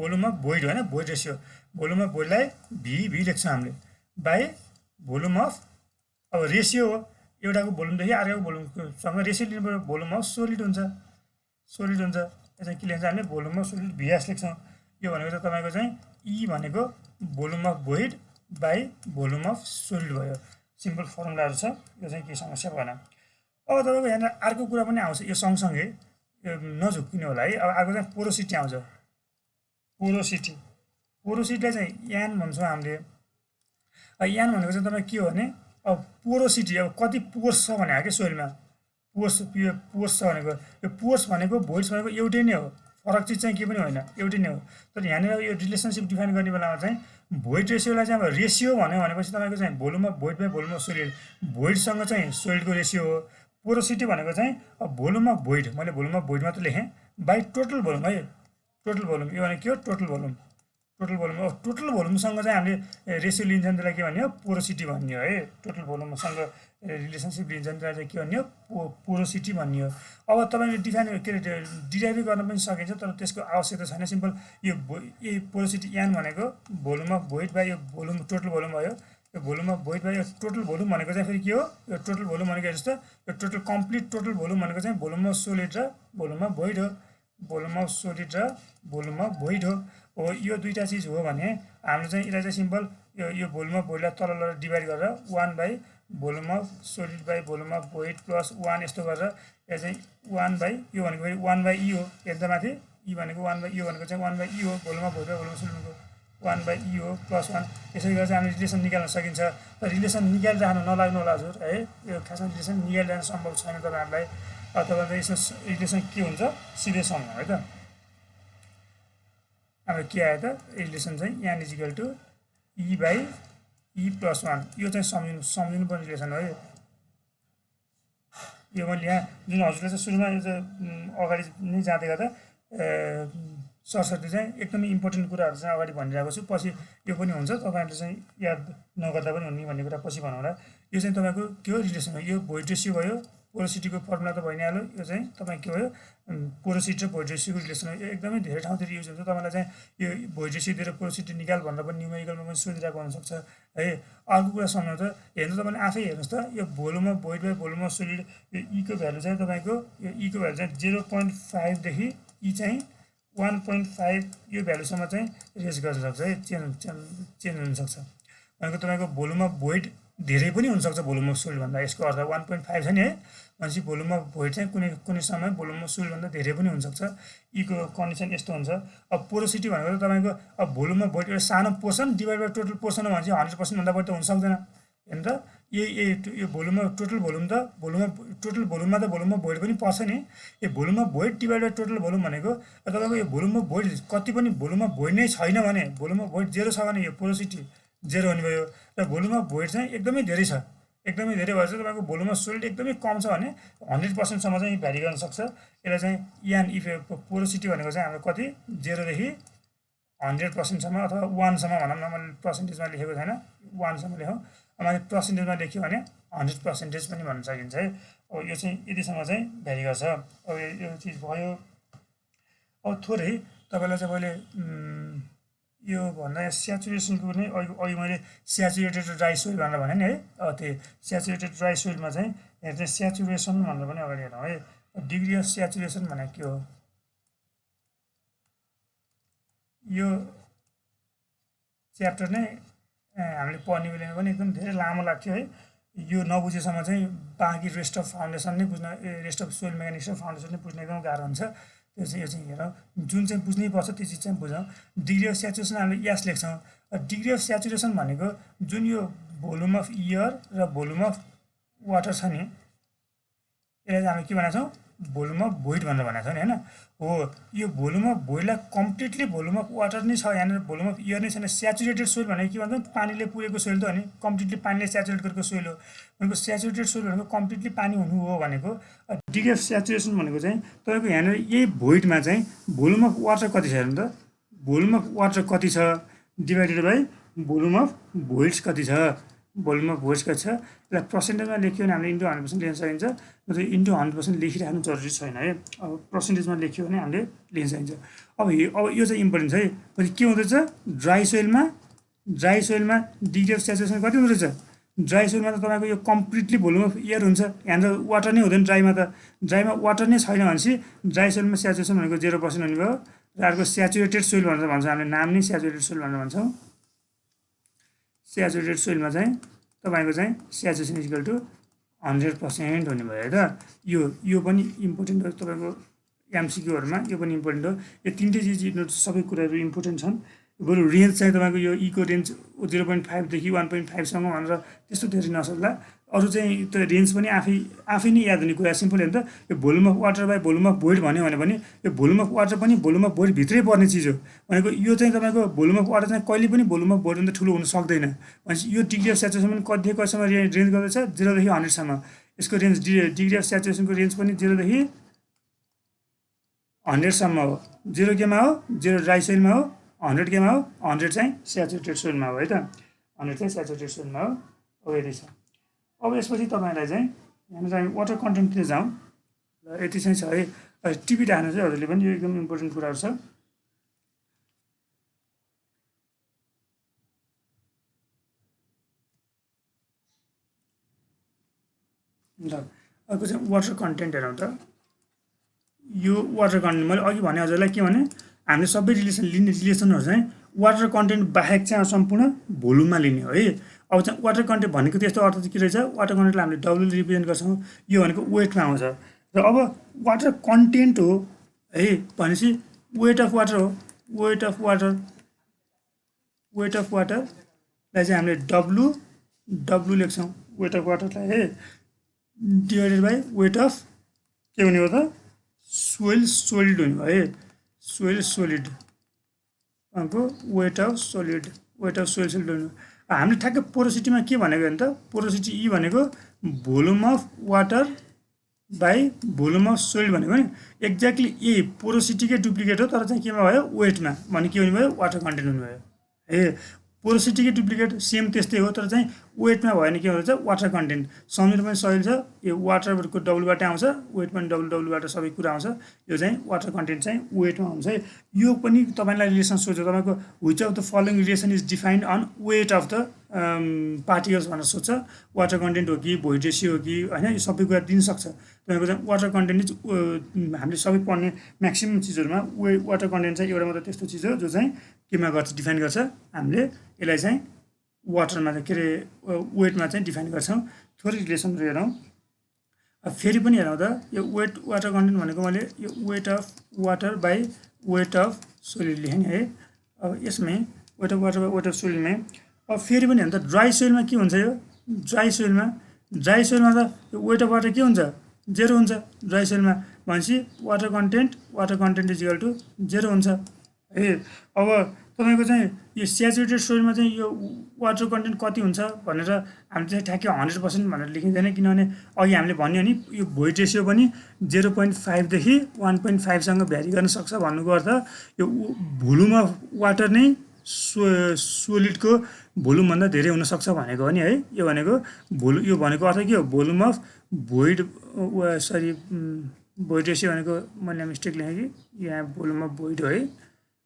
भोल्युम अफ भोइड होइन भोइड रेसियो भोल्युम अफ भोइडलाई भी लेख्छौँ हामीले बाई भोल्युम अफ अब रेसियो हो एउटाको भोल्युमदेखि अर्कोको भोल्युमसँग रेसियो लिनु पऱ्यो भोल्युम अफ सोलिड हुन्छ यसमा के लेख्छ हामीले भोल्युम अफ सोलिड भिएस लेख्छौँ यो भनेको चाहिँ तपाईँको चाहिँ ई भनेको volume of void by volume of solid भयो सिम्पल फर्मुलाहरू छ यो चाहिँ केही समस्या भएन अब तपाईँको यहाँनिर अर्को कुरा पनि आउँछ यो सँगसँगै नझुक्किनु होला है अब अर्को चाहिँ पोरोसिटी आउँछ पोरोसिटीलाई चाहिँ यान भन्छौँ हामीले यान भनेको चाहिँ तपाईँ के हो भने अब पोरोसिटी अब कति पोर्स छ भने के सोइलमा पोर्स छ भनेको यो पोर्स भनेको भोइड्स भनेको एउटै नै हो फरक चिज चाहिँ के पनि होइन एउटै नै हो तर यहाँनिर यो रिलेसनसिप डिफाइन गर्ने बेलामा चाहिँ भोइड रेसियोलाई चाहिँ अब रेसियो भन्यो भनेपछि तपाईँको चाहिँ volume of void by volume of solid भोइडसँग चाहिँ सोलिडको रेसियो हो पोरोसिटी भनेको चाहिँ अब भोल्युम अफ भोइड मैले भोल्युम अफ भोइड मात्र लेखेँ बाई टोटल भोल्युम है टोटल भोल्युम यो भने के हो टोटल भोल्युम अब टोटल भोल्युमसँग चाहिँ हामीले रेसियो लिन्छ भने त्यसलाई के भन्ने हो पोरोसिटी भन्ने हो है टोटल भोल्युमसँग रिलेसनसिप लिन्छ भने त्यसलाई के भन्ने हो पोरोसिटी भन्ने हो अब तपाईँले डिफाइन के अरे डिराइभ गर्न पनि सकिन्छ तर त्यसको आवश्यकता छैन सिम्पल यो पोरोसिटी यान भनेको भोल्युम अफ भोइड बाई यो भोल्युम टोटल भोल्युम भयो यो भोल्युम अफ भोइड बाई यो टोटल भोल्युम भनेको चाहिँ फेरि के हो यो टोटल भोल्युम भनेको जस्तो यो टोटल कम्प्लिट टोटल भोल्युम भनेको चाहिँ भोल्युम अफ सोलिड र भोल्युम अफ भोइड हो भोल्युम अफ सोलिड र भोल्युम अफ भोइड हो यो दुईवटा चिज हो भने हामीले चाहिँ यसलाई चाहिँ सिम्पल यो भोल्युम अफ भोइडलाई तल डिभाइड गरेर 1 by volume of solid by volume of void plus 1 यस्तो गरेर यो चाहिँ 1 बाई यो भनेको फेरि 1 बाई ई हो हेर्दा माथि ई भनेको 1 बाई यो भनेको चाहिँ 1 बाई ई हो volume of void by volume of सोलिडको 1 बाई ई हो प्लस 1 यसरी गरेर चाहिँ हामीले रिलेसन निकाल्न सकिन्छ तर रिलेसन निकालिरहनु नलाग्नु होला हजुर है यो खासमा रिलेसन निकालिरहनु सम्भव छैन तपाईँहरूलाई तपाईँको यसमा रिलेसन के हुन्छ सिधैसँग है त अब के आयो त रिलेसन चाहिँ यहाँ is equal to E by E plus 1 यो चाहिँ सम्झिनुपर्ने रिलेसन हो यो मैले यहाँ जुन हजुरले चाहिँ सुरुमा यो चाहिँ अगाडि नै जाँदै गर्दा सरसर्ती चाहिँ एकदमै इम्पोर्टेन्ट कुराहरू चाहिँ अगाडि भनिरहेको छु, पछि यो पनि हुन्छ तपाईँहरूले चाहिँ याद नगर्दा पनि हुने भन्ने कुरा पछि भनौँला। यो चाहिँ तपाईँको के हो रिलेसन हो, यो भोइड रेसियो भयो, पोरोसिटीको फर्मुला त भइ नै हाल्यो। यो चाहिँ तपाईँ के भयो पोरोसिटी र भोइड रेसियोको रिलेसन हो। यो एकदमै धेरै ठाउँतिर युज हुन्छ। तपाईँलाई चाहिँ यो भोइड रेसियो दिएर पोरोसिटी निकाल भनेर पनि न्युमेरिकलमा पनि सोधिरहेको हुनसक्छ है। अर्को कुरा सम्झाउँछ, हेर्नु तपाईँले आफै हेर्नुहोस् त, यो volume of void by volume of solid, यो ईको भ्यालु चाहिँ तपाईँको यो ईको भ्यालु चाहिँ 0.5 देखि ई चाहिँ 1.5 यो भ्यालुसम्म चाहिँ रेज गर्न सक्छ है, चेन्ज हुनसक्छ। भनेको तपाईँको भोल्युम अफ भोइड धेरै पनि हुनसक्छ भोल्युम अफ सोलिड भन्दा। यसको अर्थ 1.5 छ नि है, भनेपछि भोल्युम अफ भोइड चाहिँ कुनै समय भोल्युम अफ सोलिड भन्दा धेरै पनि हुनसक्छ। ईको कन्डिसन यस्तो हुन्छ। अब पोरोसिटी भनेको त तपाईँको अब भोल्युम अफ भोइड एउटा सानो portion divide by total portion हो भनेपछि 100% भन्दा बढी त हुन सक्दैन हेर्नु त। यो भोल्युम अफ टोटल भोल्युम त टोटल भोल्युममा त भोल्युम अफ भोइड पनि पर्छ नि। यो volume of void divide by total volume भनेको तपाईँको यो भोल्युम अफ भोइड कति पनि भोल्युम अफ भोइड नै छैन भने, भोल्युम अफ भोइड 0 छ भने यो पोरोसिटी 0 हुने भयो। र भोल्युम अफ भोइड चाहिँ एकदमै धेरै छ, एकदमै धेरै भएर चाहिँ तपाईँको भोल्युम अफ सोलिड एकदमै कम छ भने 100%सम्म चाहिँ भ्यारी गर्न सक्छ। यसलाई चाहिँ यान इफ पोरोसिटी भनेको चाहिँ हाम्रो कति 0 देखि 100%सम्म अथवा 1सम्म भनौँ न, मैले पर्सेन्टेजमा लेखेको छैन, 1सम्म लेखौँ। मैले पर्सेन्टेजमा लेख्यो भने 100% पनि भन्न सकिन्छ है। अब यो चाहिँ यतिसम्म चाहिँ भ्यारी गर्छ। अब यो चिज भयो। अब थोरै तपाईँलाई चाहिँ मैले यो भन्दा स्याचुरेसनको पनि अघि मैले स्याचुरेटेड ड्राई सोइल भनेर भने नि है। त्यही स्याचुरेटेड ड्राई सोइलमा चाहिँ हेर्दा स्याचुरेसन भनेर पनि अगाडि हेरौँ है। डिग्री अफ स्याचुरेसन भनेको के हो, यो च्याप्टर नै हामीले पढ्ने बेलामा पनि एकदम धेरै लामो लाग्थ्यो है। यो नबुझेसम्म चाहिँ बाँकी रेस्ट अफ फाउन्डेसन नै बुझ्न, rest of soil mechanics of foundation नै बुझ्न एकदम गाह्रो हुन्छ। यो चाहिँ हेरौँ, जुन चाहिँ बुझ्नै पर्छ त्यो चिज चाहिँ बुझौँ। डिग्री अफ स्याचुरेसन हामीले यस लेख्छौँ। डिग्री अफ स्याचुरेसन भनेको जुन यो भोल्युम अफ एयर र भोल्युम अफ वाटर छ नि, यसलाई चाहिँ हामीले के भनेको छौँ, भोल्युम अफ भोइड भनेर भनेको छौँ नि होइन। हो, यो भोल्युम अफ भोइडलाई कम्प्लिटली भोल्युम अफ वाटर नै छ, यहाँनिर भोल्युम अफ एयर नै छैन। स्याचुरेटेड सोइल भनेको के भन्छौँ, पानीले पुरेको सोइल त हो नि, कम्प्लिटली पानीले स्याचुरेट गरेको सोइल हो भनेको। स्याचुरेटेड सोइल भनेको कम्प्लिटली पानी हुनु हो भनेको। डिग्री अफ स्याचुरेसन भनेको चाहिँ तपाईँको यहाँनिर यही भोइडमा चाहिँ भोल्युम अफ वाटर कति छ हेर्नु त, भोल्युम अफ वाटर कति छ डिभाइडेड बाई भोल्युम अफ भोइड्स कति छ, भोल्युम अफ भोइड्स कति छ। यसलाई पर्सेन्टेजमा लेख्यो भने हामीले इन्टु 100% लेख्न सकिन्छ, नत्र इन्टु 100% लेखिराख्नु जरुरी छैन है। अब पर्सेन्टेजमा लेख्यो भने हामीले लेख्न सकिन्छ। अब यो चाहिँ इम्पोर्टेन्ट छ है। पछि के हुँदैछ, ड्राई सोइलमा डिग्री अफ स्याचुरेसन कति हुँदो रहेछ। ड्राई सोइलमा त तपाईँको यो कम्प्लिटली भोल्युम अफ एयर हुन्छ, यहाँनिर वाटर नै हुँदैन। ड्राईमा वाटर नै छैन भनेपछि ड्राई सोइलमा स्याचुरेसन भनेको 0% हुने भयो। र अर्को स्याचुरेटेड सोइल भनेर भन्छौँ हामीले, नाम नै स्याचुरेटेड सोइल भनेर भन्छौँ। स्याचुरेटेड सोइलमा चाहिँ तपाईँको चाहिँ स्याचुरेसन इक्वल टु 100% हुने भयो है त। यो पनि इम्पोर्टेन्ट हो तपाईँको एमसिक्यूहरूमा, यो पनि इम्पोर्टेन्ट हो। यो तिनटै चिज सबै कुराहरू इम्पोर्टेन्ट छन्। बरु रेन्ज चाहिँ तपाईँको यो ईको रेन्ज 0.5 देखि 1.5सम्म भनेर त्यस्तो धेरै नसक्ला। अरू चाहिँ त्यो रेन्ज पनि आफै नै याद हुने कुरा, सिम्पल हेर्नु त। यो volume of water by volume of void भन्यो भने यो भोल्युम अफ वाटर पनि भोल्युम अफ भोइड भित्रै पर्ने चिज हो भनेको। यो चाहिँ तपाईँको भोल्युम अफ वाटर चाहिँ कहिले पनि भोल्युम अफ भोइडभन्दा ठुलो हुन सक्दैन भनेपछि यो डिग्री अफ स्याचुरेसन पनि कतिदेखि कतिसम्म रेन्ज गर्दैछ, 0 देखि 100सम्म। यसको रेन्ज डिग्री अफ स्याचुरेसनको रेन्ज पनि 0 देखि 100सम्म हो। 0 केमा हो, 0 ड्राई सोइलमा हो, 100 केमा हो, 100 चाहिँ स्याचुरेटेड सोइलमा हो है त। 100 चाहिँ स्याचुरेटेड सोइलमा हो। अब यति छ। अब यसपछि तपाईँलाई चाहिँ यहाँनिर चाहिँ वाटर कन्टेन्टतिर जाउँ। ल यति चाहिँ छ है। टिभी राख्नु चाहिँ हजुरले पनि यो एकदम इम्पोर्टेन्ट कुराहरू छ। ल अर्को चाहिँ वाटर कन्टेन्ट हेरौँ त। यो वाटर कन्टेन्ट मैले अघि भने हजुरलाई के भने, हामीले सबै रिलेसनहरू चाहिँ वाटर कन्टेन्ट बाहेक चाहिँ सम्पूर्ण भोल्युममा लिने हो है। अब चाहिँ वाटर कन्टेन्ट भनेको त्यस्तो अर्थ चाहिँ के रहेछ, वाटर कन्टेन्टलाई हामीले डब्लुले रिप्रेजेन्ट गर्छौँ। यो भनेको वेटमा आउँछ। र अब वाटर कन्टेन्ट हो है भनेपछि वेट अफ वाटर हो। वेट अफ वाटरलाई चाहिँ हामीले डब्लु लेख्छौँ। वेट अफ वाटरलाई है डिभाइडेड बाई वेट अफ के हुने हो त, सोइल सोलिड हुने भयो है। सोइल सोलिड को वेट अफ सोलिड सोलिड हुने। हामीले ठ्याक्कै पोरोसिटीमा के भनेको भने त, पोरोसिटी ई भनेको volume of water by volume of soil भनेको नि एक्ज्याक्टली यही पोरोसिटीकै डुप्लिकेट हो तर चाहिँ केमा भयो वेटमा भने के हुने भयो वाटर कन्टेन्ट हुने भयो ए पोरोसिटीकै डुप्लिकेट सेम त्यस्तै हो तर चाहिँ वेटमा भयो भने के हुन्छ वाटर कन्टेन्ट समुद्र पनि सजिलो छ यो वाटरको डब्लुबाट आउँछ वेट पनि डब्लुबाट सबै कुरा आउँछ यो चाहिँ वाटर कन्टेन्ट चाहिँ वेटमा हुन्छ है यो पनि तपाईँलाई रिलेसन सोध्छ तपाईँको which of the following relation is defined on weight of the particles भनेर सोध्छ वाटर कन्टेन्ट हो कि भोइड रेसियो हो कि होइन यो सबै कुरा दिन सक्छ तपाईँको चाहिँ वाटर कन्टेन्ट इज हामीले सबै पढ्ने म्याक्सिमम् चिजहरूमा वाटर कन्टेन्ट चाहिँ एउटा मात्र त्यस्तो चिज हो जो चाहिँ केमा गर्छ डिफाइन गर्छ हामीले यसलाई चाहिँ वाटरमा चाहिँ के अरे वेटमा चाहिँ डिफाइन गर्छौँ थोरै रिलेसनहरू हेरौँ अब फेरि पनि हेरौँ त यो वाटर कन्टेन्ट भनेको मैले यो weight of water by weight of soil लेखेँ नि है अब यसमै weight of water by weight of सोइलमै अब फेरि पनि हेर्नु त ड्राई सोइलमा के हुन्छ यो ड्राई सोइलमा त यो वेट अफ वाटर के हुन्छ जेरो हुन्छ ड्राई सोइलमा भनेपछि water content is equal to zero हुन्छ है अब तपाईँको चाहिँ यो स्याचुरेटेड सोइलमा चाहिँ यो वाटर कन्टेन्ट कति हुन्छ भनेर हामीले चाहिँ ठ्याक्कै 100% भनेर लेखिँदैन किनभने अघि हामीले भन्यो नि यो भोइड रेसियो पनि 0.5 देखि 1.5सँग भ्यारी गर्न सक्छ भन्नुको अर्थ यो भोल्युम अफ वाटर नै सोलिडको भोल्युमभन्दा धेरै हुनसक्छ भनेको हो नि है यो भनेको अर्थ के हो volume of void void ratio भनेको मैले मिस्टेक लेखेँ कि यहाँ भोल्युम अफ भोइड हो है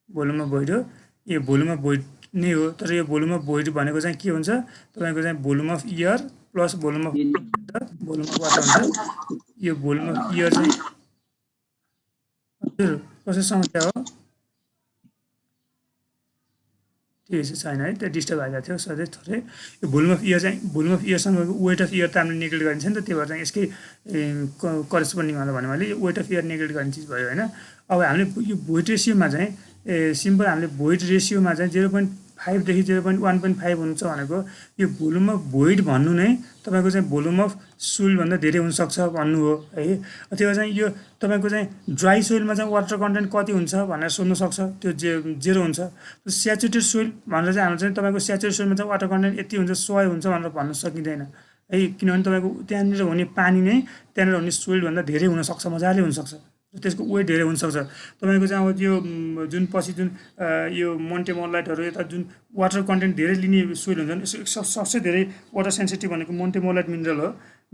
भोल्युम अफ भोइड हो यो भोल्युम अफ भोइड नै हो तर यो भोल्युम अफ भोइड भनेको चाहिँ के हुन्छ तपाईँको चाहिँ volume of air plus volume of water हुन्छ यो भोल्युम अफ एयर चाहिँ हजुर कसै समस्या हो ठिकै छ छैन है त्यो डिस्टर्ब आइरहेको थियो सधैँ थोरै यो भोल्युम अफ एयरसँग वेट अफ एयर त हामीले नेग्लेक्ट गरिन्छ नि त त्यही भएर चाहिँ यसकै करेस्पोन्डिङ भनेर भन्यो भने यो वेट अफ एयर नेग्लेक्ट गर्ने चिज भयो होइन अब हामीले यो भोइड रेसियोमा चाहिँ सिम्पल हामीले भोइड रेसियोमा चाहिँ 0.5 देखि 1.5 हुन्छ भनेको यो भोल्युम अफ भोइड भन्नु नै तपाईँको चाहिँ भोल्युम अफ सोइलभन्दा धेरै हुनसक्छ भन्नु हो है त्यही भएर चाहिँ यो तपाईँको चाहिँ ड्राई सोइलमा चाहिँ वाटर कन्टेन्ट कति हुन्छ भनेर सोध्न सक्छ त्यो जेरो हुन्छ स्याचुरेटेड सोइल भनेर चाहिँ हाम्रो चाहिँ तपाईँको स्याचुरेटेड सोइलमा चाहिँ वाटर कन्टेन्ट यति हुन्छ 100 हुन्छ भनेर भन्न सकिँदैन है किनभने तपाईँको त्यहाँनिर हुने पानी नै त्यहाँनिर हुने सोइलभन्दा धेरै हुनसक्छ मजाले हुनसक्छ त्यसको वेट धेरै हुनसक्छ तपाईँको चाहिँ अब त्यो जुन पछि जुन यो मोन्टे मोर्लाइटहरू यता जुन वाटर कन्टेन्ट धेरै लिने सोइल हुन्छ नि सबसे धेरै वाटर सेन्सिटिभ भनेको मोन्टे मोर्लाइट मिनरल हो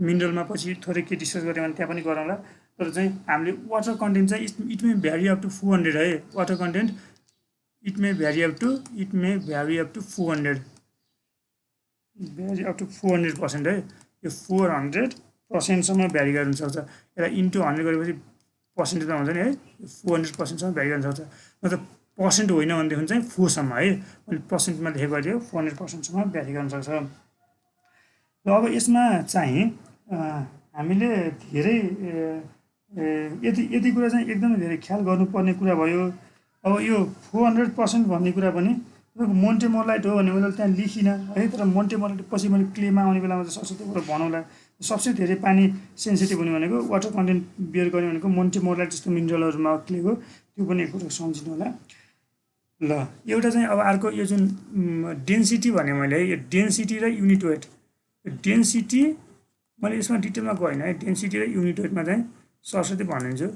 मिनरलमा पछि थोरै के डिस्कस गऱ्यो भने त्यहाँ पनि गरौँला तर चाहिँ हामीले वाटर कन्टेन्ट चाहिँ it may vary up to 400 है water content it may vary up to 400 400% है यो 400%सम्म भ्यारी गर्न सक्छ यसलाई इन्टु 100 गरेपछि पर्सेन्टेजमा हुन्छ नि है 400%सम्म भ्यारी गर्न सक्छ मतलब पर्सेन्ट होइन भनेदेखि चाहिँ 4 सम्म है मैले पर्सेन्टमा लेखेको अहिले 400%सम्म भ्यारी गर्न सक्छ र अब यसमा चाहिँ हामीले धेरै यति कुरा चाहिँ एकदमै धेरै ख्याल गर्नुपर्ने कुरा भयो अब यो 400% भन्ने कुरा पनि तपाईँको मोन्टे मोर्लाइट हो भने मैले त्यहाँ लेखिनँ है तर मोन्टे मोर्लाइट पछि मैले क्लेमा आउने बेलामा चाहिँ सक्छ त्यो भनौँला सबसे धेरै पानी सेन्सिटिभ हुने भनेको वाटर कन्टेन्ट बियर गर्ने भनेको मोन्टे मोर्लाइट जस्तो मिनरलहरूमा क्लेको त्यो पनि एक कुरा सम्झिनु होला ल एउटा चाहिँ अब अर्को यो जुन डेन्सिटी भने मैले यो डेन्सिटी र युनिट वेट डेन्सिटी मैले यसमा डिटेलमा गएन है डेन्सिटी र युनिट वेटमा चाहिँ सरस्वती भनिदिन्छु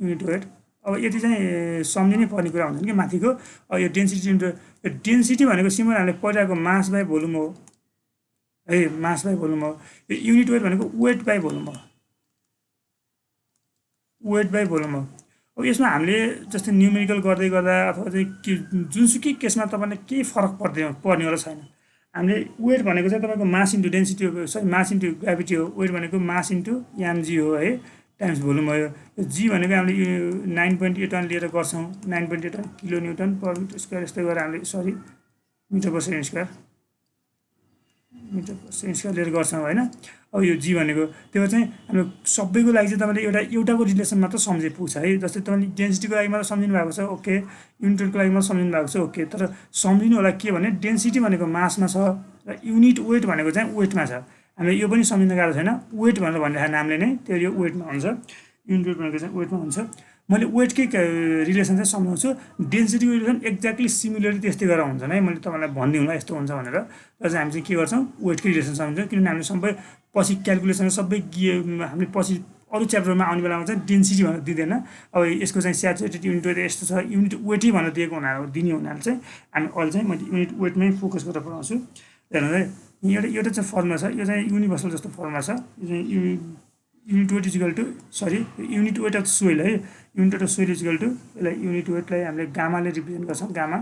युनिट वेट अब यति चाहिँ सम्झिनै पर्ने कुरा हुन्छ कि माथिको यो डेन्सिटी भनेको सिम्पल हामीले पढिरहेको मास बाई भोल्युम हो है मास बाई भोल्युम हो यो युनिट वेट भनेको वेट बाई भोल्युम हो अब यसमा हामीले जस्तै न्युमेरिकल गर्दै गर्दा अथवा चाहिँ जुनसुकै केसमा तपाईँलाई केही फरक पर्नेवाला छैन हामीले वेट भनेको चाहिँ तपाईँको मास इन्टु डेन्सिटी हो सरी मास इन्टु ग्राभिटी हो वेट भनेको मास इन्टु एमजी हो है टाइम्स भोल्युम भयो जी भनेको हामीले 9.81 लिएर गर्छौँ 9.81 kilo newton per metre square यस्तै गरेर हामीले मिटर पर सेकेन्ड स्क्वायर लिएर गर्छौँ होइन अब यो जी भनेको त्यो चाहिँ हाम्रो सबैको लागि चाहिँ तपाईँले एउटाको रिलेसन मात्र सम्झे पुग्छ है जस्तै तपाईँले डेन्सिटीको लागि मात्र सम्झिनु भएको छ ओके युनिटको लागि मात्र सम्झिनु भएको छ ओके तर सम्झिनु होला के भने डेन्सिटी भनेको मासमा छ र युनिट वेट भनेको चाहिँ वेटमा छ हामीले यो पनि सम्झिन गाह्रो छैन वेट भनेर भनिरहेको नामले नै त्यो यो वेटमा हुन्छ युनिट वेट भनेको चाहिँ वेटमा हुन्छ मैले वेटकै रिलेसन चाहिँ सम्झाउँछु डेन्सिटीको रिलेसन एक्ज्याक्टली सिमिलरली त्यस्तै गरेर हुन्छ है मैले तपाईँलाई भनिदिउँला यस्तो हुन्छ भनेर तर चाहिँ हामी चाहिँ के गर्छौँ वेटकै रिलेसन सम्झन्छौँ किनभने हामीले सबै पछि क्यालकुलेसन सबै हामीले पछि अरू च्याप्टरमा आउने बेलामा चाहिँ डेन्सिटी भनेर दिँदैन। अब यसको चाहिँ स्याचुरेटेड युनिट वेट यस्तो छ, युनिट वेटै भनेर दिएको हुनाले दिने हुनाले चाहिँ हामी अहिले चाहिँ मैले युनिट वेटमै फोकस गरेर पढाउँछु। हेर्नु है, एउटा चाहिँ फर्मुला छ, यो चाहिँ युनिभर्सल जस्तो फर्मुला छ। यो चाहिँ unit weight is equal to unit weight of soil है, unit weight of soil is equal to यसलाई युनिट वेटलाई हामीले गामाले रिप्रेजेन्ट गर्छौँ। गामा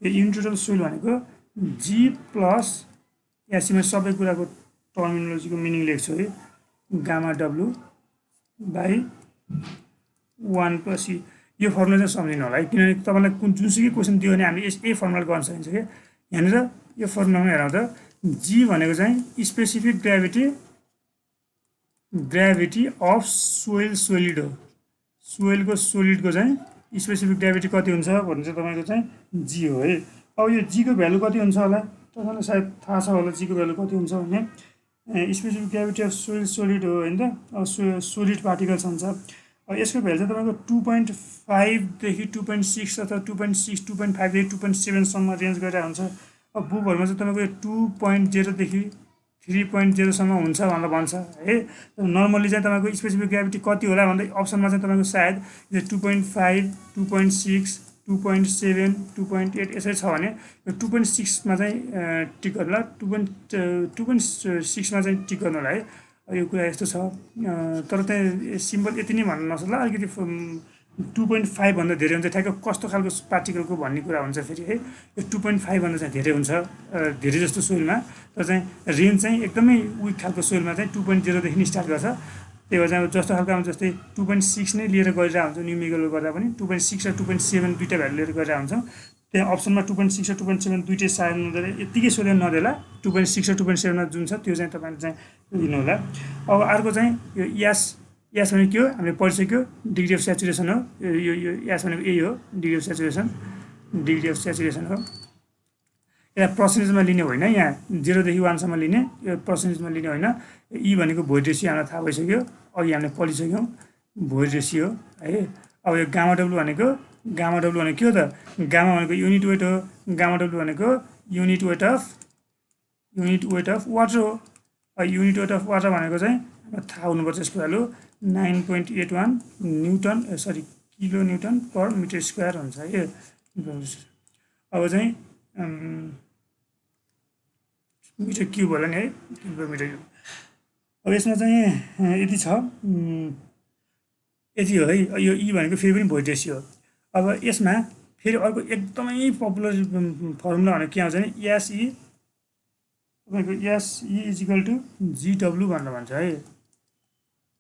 यो युनिट वेट अफ सोइल भनेको जी प्लस यासीमा सबै कुराको टर्मिनोलोजीको मिनिङ लेख्छु है, गामा डब्लु बाई 1 + ई। यो फर्मुला चाहिँ सम्झिनु होला है, किनभने तपाईँलाई जुनसुकै क्वेसन दियो भने हामीले यही फर्मुला गर्न सकिन्छ क्या। यहाँनिर यो फर्मुलामा हेर्दा जी भनेको चाहिँ specific gravity of soil solid हो। सोइलको सोलिडको चाहिँ स्पेसिफिक ग्राभिटी कति हुन्छ भन्ने चाहिँ तपाईँको चाहिँ जी हो है। अब यो जीको भ्यालु कति हुन्छ होला तपाईँलाई सायद थाहा छ होला, जीको भ्यालु कति हुन्छ भने specific gravity of soil solid हो होइन त। अब सोलिड पार्टिकल्स हुन्छ। अब यसको भ्यालु चाहिँ तपाईँको 2.5 देखि 2.6 अथवा 2.6 2.5 देखि 2.7 सम्म रेन्ज गरेर हुन्छ। अब बुकहरूमा चाहिँ तपाईँको 2.0 देखि 3.0 सम्म हुन्छ भनेर भन्छ है। नर्मली चाहिँ तपाईँको स्पेसिफिक ग्राभिटी कति होला भन्दा अप्सनमा चाहिँ तपाईँको सायद 2.5 2.6 2.7 2.8 यसरी छ भने यो 2.6 मा चाहिँ टिक गर्नु होला, 2.6 मा चाहिँ टिक गर्नु होला है। यो कुरा यस्तो छ, तर चाहिँ सिम्बल यति नै भन्न नसक्ला, अलिकति 2.5 भन्दा धेरै हुन्छ ठ्याक्क कस्तो खालको पार्टिकलको भन्ने कुरा हुन्छ फेरि है। यो 2.5 भन्दा चाहिँ धेरै हुन्छ धेरै जस्तो सोइलमा, तर चाहिँ रेन्ज चाहिँ एकदमै विक खालको सोइलमा चाहिँ 2.0 देखि स्टार्ट गर्छ। त्यही भएर चाहिँ जस्तो खालको जस्तै 2.6 नै लिएर गरिरहेको हुन्छ न्युमेरिकल गर्दा पनि, 2.6 र 2.7 दुईवटा भ्यालु लिएर गरिरहेको हुन्छ। त्यहाँ अप्सनमा 2.6 र 2.7 दुईटै सायद नदिएर यत्तिकै सोधेर नदेला, 2.6 र 2.7 मा जुन छ त्यो चाहिँ तपाईँले चाहिँ लिनु होला। अब अर्को चाहिँ यो यास भनेको के हो हामीले पढिसक्यो, डिग्री अफ सेचुरेसन हो। यो यास भनेको यही हो, डिग्री अफ सेचुरेसन हो। यसलाई पर्सेन्टेजमा लिने होइन, यहाँ 0 देखि 1 सम्म लिने, यो पर्सेन्टेजमा लिने होइन। ई भनेको भोइड रेसियो हामीलाई थाहा भइसक्यो, अघि हामीले पढिसक्यौँ भोइड रेसियो है। अब यो गामा डब्लु भनेको के हो त, गामा भनेको युनिट वेट हो, गामा डब्लु भनेको युनिट वेट अफ वाटर हो। युनिट वेट अफ वाटर भनेको चाहिँ थाहा हुनुपर्छ, यसको value 9.81 kilo newton per metre square हुन्छ है। अब चाहिँ मिटर क्युब होला नि है, मिटर क्युब। अब यसमा चाहिँ यति छ, यति हो है। यो ई भनेको फेरि पनि भोइड रेसियो हो। अब यसमा फेरि अर्को एकदमै पपुलर फर्मुला भनेको के आउँछ भने एसई तपाईँको एसई इजिकल टु जिडब्लु भनेर भन्छ है।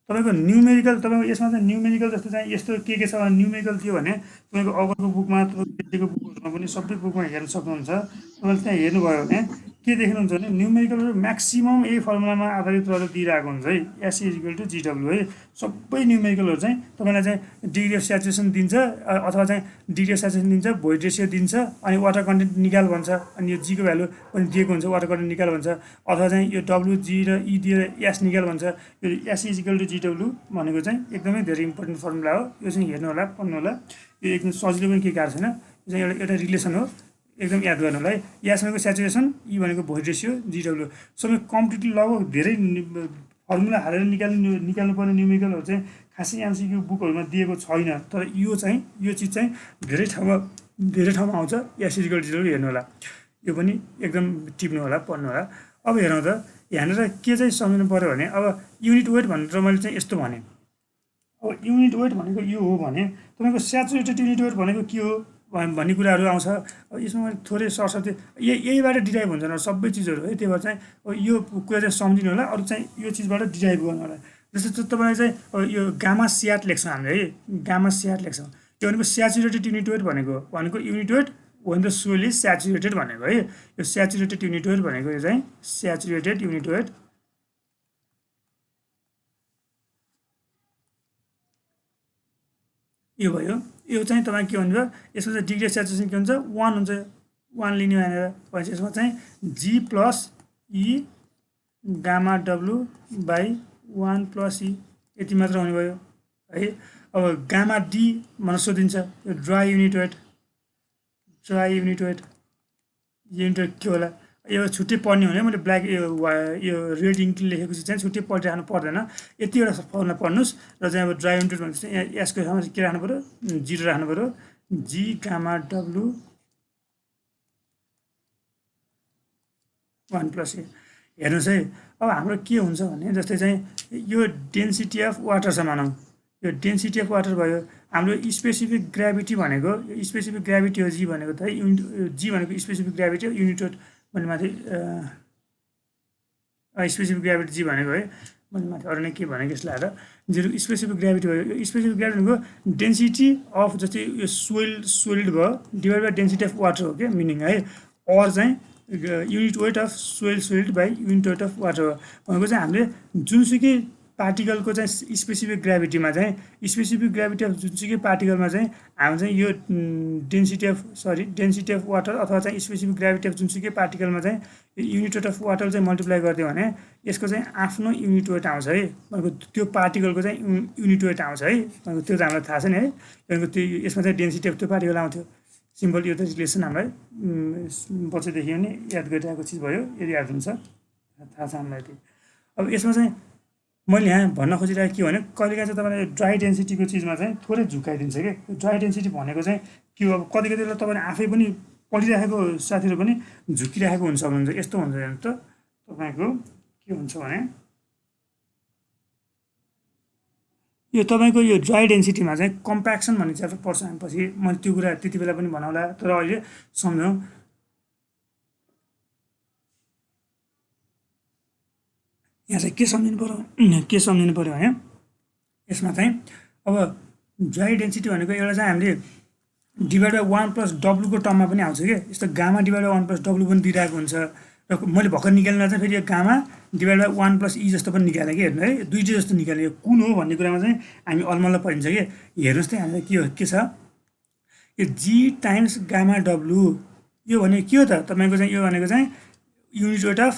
तपाईँको न्युमेरिकल तपाईँको यसमा चाहिँ न्युमेरिकल जस्तो चाहिँ यस्तो के छ भने न्युमेरिकल थियो भने तपाईँको अगरको बुकमा तपाईँको बुकहरूमा पनि सबै बुकमा हेर्न सक्नुहुन्छ। तपाईँले त्यहाँ हेर्नुभयो भने के देख्नुहुन्छ भने न्युमेरिकलहरू म्याक्सिमम यही फर्मुलामा आधारित रहेर दिइरहेको हुन्छ है, एसई इजिकल टु जिडब्लु है। सबै न्युमेरिकलहरू चाहिँ तपाईँलाई चाहिँ डिग्री अफ सेचुरेसन दिन्छ अथवा चाहिँ डिग्री अफ सेचुरेसन दिन्छ, भोइड रेसियो दिन्छ, अनि वाटर कन्टेन्ट निकाल भन्छ, अनि यो जीको भ्यालु पनि दिएको हुन्छ, वाटर कन्टेन्ट निकाल भन्छ, अथवा चाहिँ यो डब्लु जी र ई दिएर एस निकाल भन्छ। यो एसई इजिकल टु जिडब्लु भनेको चाहिँ एकदमै धेरै इम्पोर्टेन्ट फर्मुला हो। यो चाहिँ हेर्नु होला, पढ्नु होला, यो एकदम सजिलो पनि केही गाह्रो छैन। यो चाहिँ एउटा रिलेसन हो, एकदम याद गर्नु होला है। एस भनेको सेचुरेसन, ई भनेको भोइड रेसियो, जिडब्लु सबै कम्प्लिटली लगभग धेरै फर्मुला हालेर निकाल्नुपर्ने न्युमेरिकलहरू चाहिँ खासै एमसिक्यू बुकहरूमा दिएको छैन, तर यो चिज चाहिँ धेरै ठाउँमा आउँछ। एस इजिकल टु जिडब्लु हेर्नु होला, यो पनि एकदम टिप्नु होला, पढ्नु होला। अब हेरौँ त यहाँनिर के चाहिँ सम्झिनु पऱ्यो भने अब युनिट वेट भनेर मैले चाहिँ यस्तो भने, अब युनिट वेट भनेको यो हो भने तपाईँको स्याचुरेटेड युनिट वेट भनेको के हो भन्ने कुराहरू आउँछ। अब यसमा मैले थोरै सरसर्ती यहीबाट डिराइभ हुन्छ सबै चिजहरू है। त्यही भएर चाहिँ यो कुरा चाहिँ सम्झिनु होला, अरू चाहिँ यो चिजबाट डिराइभ गर्नु होला। जस्तो तपाईँलाई चाहिँ यो गामा स्याट लेख्छौँ हामीले है, गामा स्याट लेख्छौँ। त्यो भनेको स्याचुरेटेड युनिट वेट भनेको unit weight when the soil is saturated भनेको है। यो स्याचुरेटेड युनिट वेट भनेको यो चाहिँ स्याचुरेटेड युनिट वेट यो भयो। यो चाहिँ तपाईँ के भन्नुभयो, यसमा चाहिँ डिग्री अफ सेचुरेसन के हुन्छ 1 हुन्छ, 1 लिने भनेर भनेपछि यसमा चाहिँ G plus E gamma W by 1 + E यति मात्र हुने भयो है। अब गामा डी भनेर सोधिन्छ, यो dry unit weight unit weight के होला यो छुट्टै पढ्ने हुने मैले ब्ल्याक यो रेड इङ्क लेखेको चाहिँ छुट्टै पढिराख्नु पर्दैन यतिवटा फर्मुला पढ्नुहोस् र चाहिँ अब ड्राई युनिट भनेपछि चाहिँ यसको ठाउँमा के राख्नु पऱ्यो 0 राख्नु पऱ्यो जी गामा डब्लु 1 + a हेर्नुहोस् है अब हाम्रो के हुन्छ भने जस्तै चाहिँ यो डेन्सिटी अफ वाटर छ मानौँ यो डेन्सिटी अफ वाटर भयो हाम्रो स्पेसिफिक ग्राभिटी भनेको स्पेसिफिक ग्राभिटी हो जी भनेको त युनिट जी भनेको स्पेसिफिक ग्राभिटी हो युनिट वेट मैले माथि स्पेसिफिक ग्राभिटी जी भनेको है मैले माथि अरू नै के भनेको जस्तो लाग्दा जेरो स्पेसिफिक ग्राभिटी भयो स्पेसिफिक ग्राभिटी भनेको डेन्सिटी अफ जस्तै यो सोइल्ड भयो divide by density of water हो क्या मिनिङ है अर चाहिँ unit weight of solid by unit weight of water भनेको चाहिँ हामीले जुनसुकै पार्टिकलको चाहिँ स्पेसिफिक ग्राभिटीमा चाहिँ स्पेसिफिक ग्राभिटी अफ जुनसुकै पार्टिकलमा चाहिँ हाम्रो चाहिँ यो डेन्सिटी अफ वाटर अथवा चाहिँ स्पेसिफिक ग्राभिटी अफ जुनसुकै पार्टिकलमा चाहिँ युनिट वेट अफ वाटर चाहिँ मल्टिप्लाई गरिदियो भने यसको चाहिँ आफ्नो युनिट वेट आउँछ है भनेको त्यो पार्टिकलको चाहिँ युनिट वेट आउँछ है भनेको त्यो त हामीलाई थाहा छ नि है भनेको त्यो यसमा चाहिँ डेन्सिटी अफ त्यो पार्टिकल आउँथ्यो सिम्पल यो त रिलेसन हामीलाई बच्चादेखि पनि याद गरिरहेको चिज भयो यदि याद हुन्छ थाहा छ हामीलाई त्यो अब यसमा चाहिँ मैले यहाँ भन्न खोजिरहेको के भने कहिलेकाहीँ चाहिँ तपाईँले ड्राई डेन्सिटीको चिजमा चाहिँ थोरै झुकाइदिन्छ कि ड्राई डेन्सिटी भनेको चाहिँ के हो अब कति कति बेला तपाईँले आफै पनि पढिराखेको साथीहरू पनि झुकिरहेको हुन्छ भन्नुहुन्छ यस्तो हुन्छ भने त तपाईँको के हुन्छ भने यो तपाईँको यो ड्राई डेन्सिटीमा चाहिँ कम्प्याक्सन भन्ने च्याप्टर पढ्छ हामी पछि मैले त्यो कुरा त्यति बेला पनि भनाउला तर अहिले सम्झौँ यहाँ चाहिँ के सम्झिनु पऱ्यो भने यसमा चाहिँ अब ड्राई डेन्सिटी भनेको एउटा चाहिँ हामीले डिभाइड बाई 1 + w को टर्ममा पनि आउँछ क्या यस्तो गामा डिभाइड बाई 1 + w पनि दिइरहेको हुन्छ र मैले भर्खर निकाल्न चाहिँ फेरि यो गामा डिभाइड बाई 1 + e जस्तो पनि निकालेँ कि हेर्नु है दुईटै जस्तो निकालेँ यो कुन हो भन्ने कुरामा चाहिँ हामी अलमल्ल परिन्छ कि हेर्नुहोस् त हामीलाई के छ यो जी टाइम्स गामा डब्लु यो भनेको के हो त तपाईँको चाहिँ यो भनेको चाहिँ युनिट वेट अफ